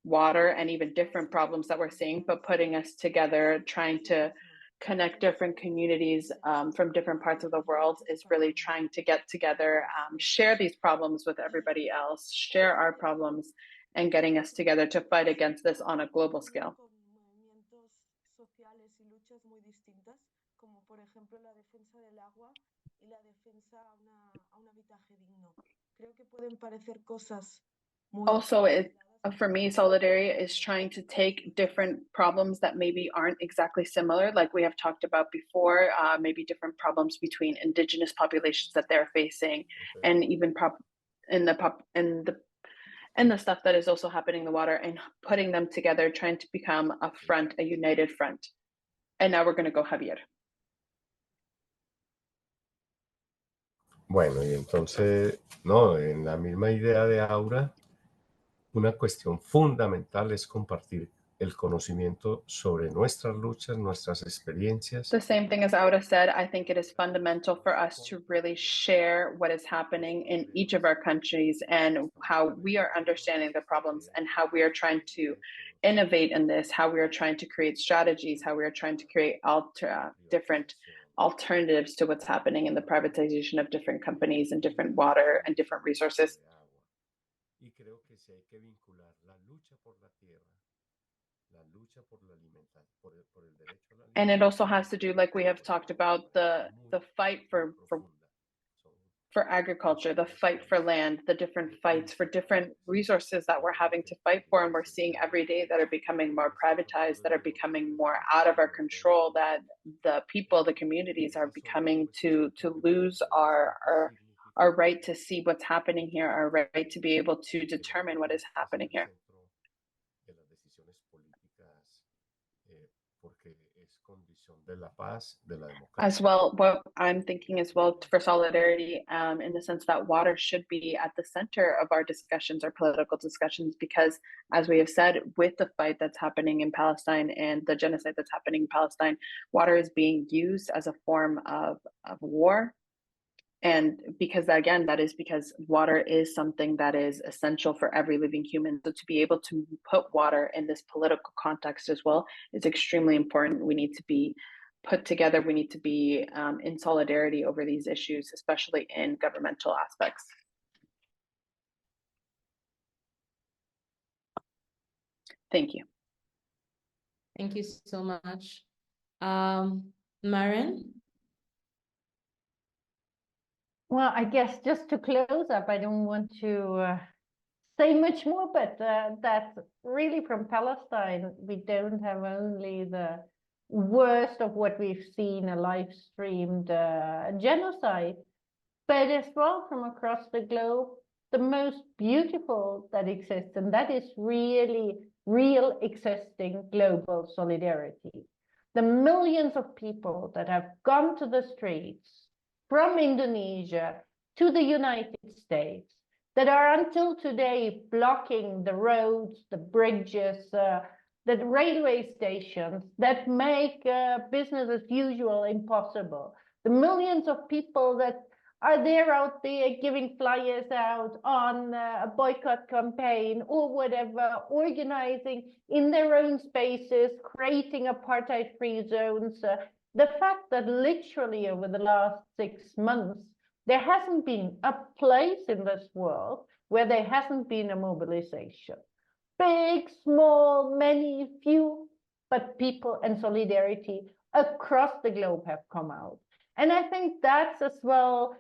water and even different problems that we're seeing, but putting us together, trying to connect different communities from different parts of the world is really trying to get together, share these problems with everybody else, share our problems, and getting us together to fight against this on a global scale. distintas, como por ejemplo la defensa del agua y la defensa a un habitaje digno. Creo que pueden parecer cosas muy Also, for me, solidarity is trying to take different problems that maybe aren't exactly similar, like we have talked about before, maybe different problems between indigenous populations that they're facing, and even and the stuff that is also happening in the water, and putting them together, trying to become a front, a united front. And now we're going to go Javier. Bueno, y entonces, no, en la misma idea de Aura, una cuestión fundamental es compartir el conocimiento sobre nuestras luchas, nuestras experiencias. The same thing as Aura said, I think it is fundamental for us to really share what is happening in each of our countries and how we are understanding the problems and how we are trying to innovate in this, how we are trying to create strategies, how we are trying to create different alternatives to what's happening in the privatization of different companies and different water and different resources. Y creo que sí hay que vincular la lucha por la tierra, la lucha por la alimentación, por el derecho a la alimentación. And it also has to do, like we have talked about, the fight for agriculture, the fight for land, the different fights for different resources that we're having to fight for, and we're seeing every day that are becoming more privatized, that are becoming more out of our control, that the people, the communities are becoming to lose our right to see what's happening here, our right to be able to determine what is happening here. As well, what I'm thinking as well for solidarity, in the sense that water should be at the center of our discussions, our political discussions, because as we have said, with the fight that's happening in Palestine and the genocide that's happening in Palestine, water is being used as a form of war. And because again, that is because water is something that is essential for every living human. So to be able to put water in this political context as well is extremely important. We need to be put together. We need to be in solidarity over these issues, especially in governmental aspects. Thank you. Thank you so much. Maren? Well, I guess just to close up, I don't want to say much more, but that really from Palestine, we don't have only the worst of what we've seen, a live-streamed genocide, but as well from across the globe, the most beautiful that exists, and that is really real existing global solidarity. The millions of people that have gone to the streets from Indonesia to the United States that are until today blocking the roads, the bridges, the railway stations that make business as usual impossible. The millions of people that are there out there giving flyers out on a boycott campaign or whatever, organizing in their own spaces, creating apartheid-free zones. The fact that literally over the last 6 months, there hasn't been a place in this world where there hasn't been a mobilization. Big, small, many, few, but people and solidarity across the globe have come out. And I think that's as well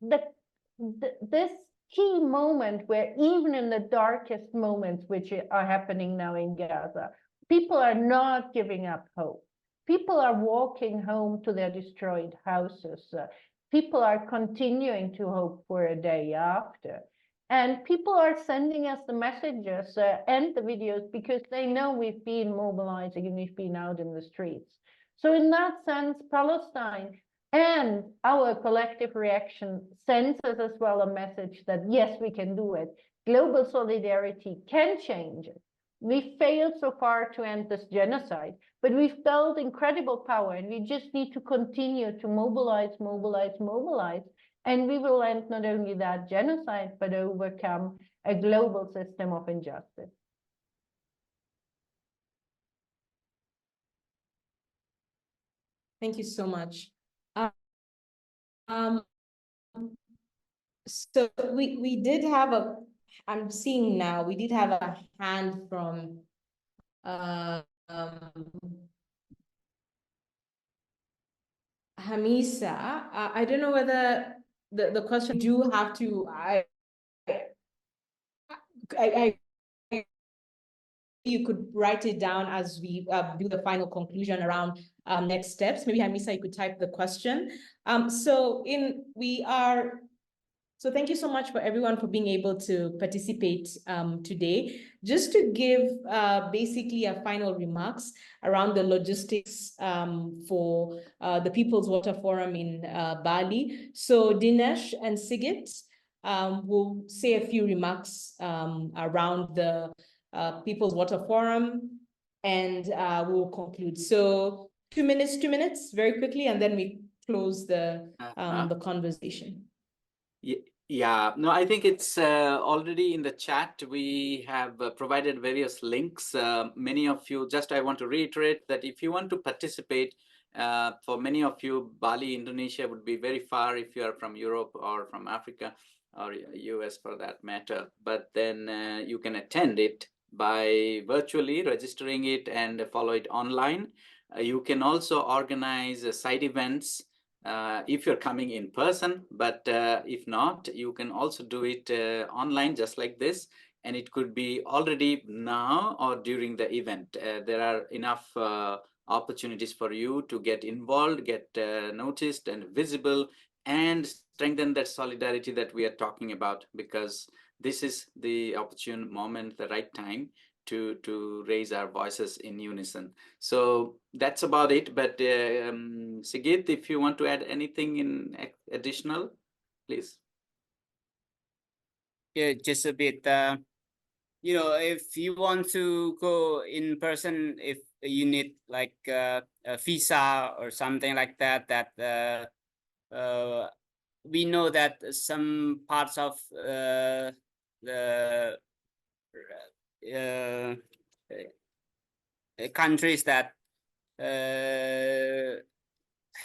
this key moment where even in the darkest moments which are happening now in Gaza, people are not giving up hope. People are walking home to their destroyed houses. People are continuing to hope for a day after. And people are sending us the messages and the videos because they know we've been mobilizing and we've been out in the streets. So in that sense, Palestine and our collective reaction sends us as well a message that yes, we can do it. Global solidarity can change it. We failed so far to end this genocide, but we've built incredible power and we just need to continue to mobilize, and we will end not only that genocide, but overcome a global system of injustice. Thank you so much. So we did have I'm seeing now, we did have a hand from Hamisa, I don't know whether the question do have to, you could write it down as we do the final conclusion around next steps. Maybe Hamisa, you could type the question. So thank you so much for everyone for being able to participate today. Just to give basically a final remarks around the logistics for the People's Water Forum in Bali. So Dinesh and Sigit will say a few remarks around the People's Water Forum, and we'll conclude. So 2 minutes, very quickly, and then we close the conversation. Yeah, no, I think it's already in the chat. We have provided various links. Many of you, I want to reiterate that if you want to participate, for many of you, Bali, Indonesia would be very far if you are from Europe or from Africa or US for that matter. But then you can attend it by virtually registering it and follow it online. You can also organize side events if you're coming in person, but if not, you can also do it online just like this, and it could be already now or during the event. There are enough opportunities for you to get involved, get noticed and visible, and strengthen that solidarity that we are talking about, because this is the opportune moment, the right time to raise our voices in unison. So that's about it. But Sigit, if you want to add anything in additional, please. Yeah, just a bit. If you want to go in person, if you need like a visa or something like that, we know that some parts of the countries that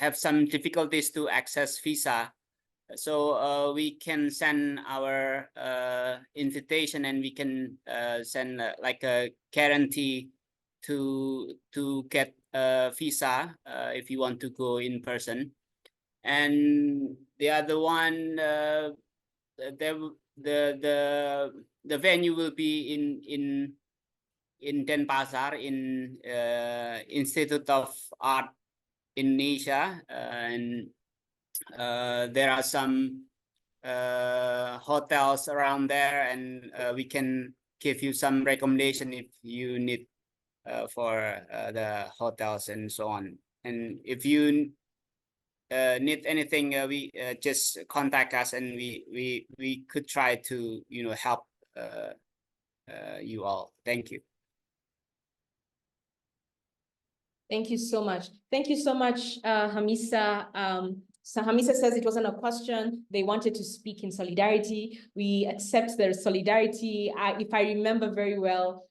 have some difficulties to access visa. So we can send our invitation, and we can send like a guarantee to get a visa if you want to go in person. And the other one, the venue will be in Denpasar, in Institute of Art Indonesia, and there are some hotels around there, and we can give you some recommendation if you need for the hotels and so on. And if you need anything, we just contact us, and we could try to help you all. Thank you. Thank you so much. Thank you so much, Hamisa. So Hamisa says it wasn't a question. They wanted to speak in solidarity. We accept their solidarity. If I remember very well,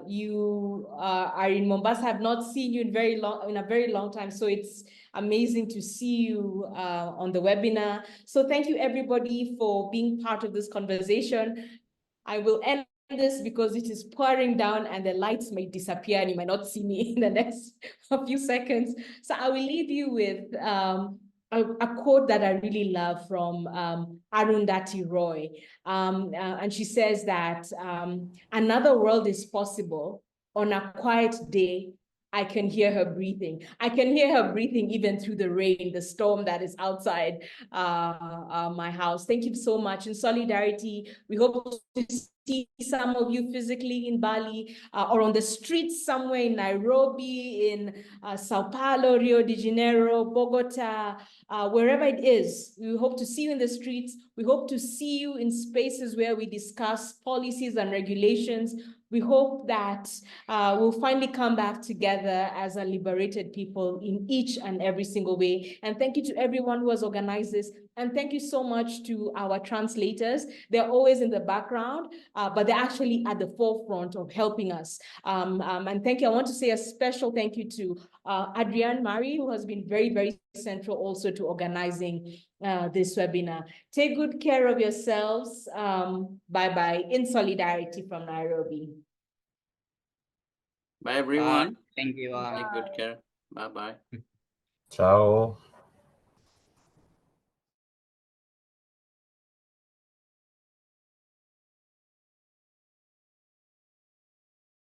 you are in Mombasa. I've not seen you in a very long time. So it's amazing to see you on the webinar. So thank you everybody for being part of this conversation. I will end this because it is pouring down and the lights may disappear and you might not see me in the next few seconds. So I will leave you with a quote that I really love from Arundhati Roy. And she says that another world is possible. On a quiet day, I can hear her breathing. I can hear her breathing even through the rain, the storm that is outside my house. Thank you so much. In solidarity, we hope to see some of you physically in Bali or on the streets somewhere in Nairobi, in Sao Paulo, Rio de Janeiro, Bogota, wherever it is. We hope to see you in the streets. We hope to see you in spaces where we discuss policies and regulations. We hope that we'll finally come back together as a liberated people in each and every single way. And thank you to everyone who has organized this. And thank you so much to our translators. They're always in the background, but they're actually at the forefront of helping us. And thank you. I want to say a special thank you to Adrienne Mari, who has been very, very central also to organizing this webinar. Take good care of yourselves. Bye-bye. In solidarity from Nairobi. Bye, everyone. Thank you. Take good care. Bye-bye. Ciao.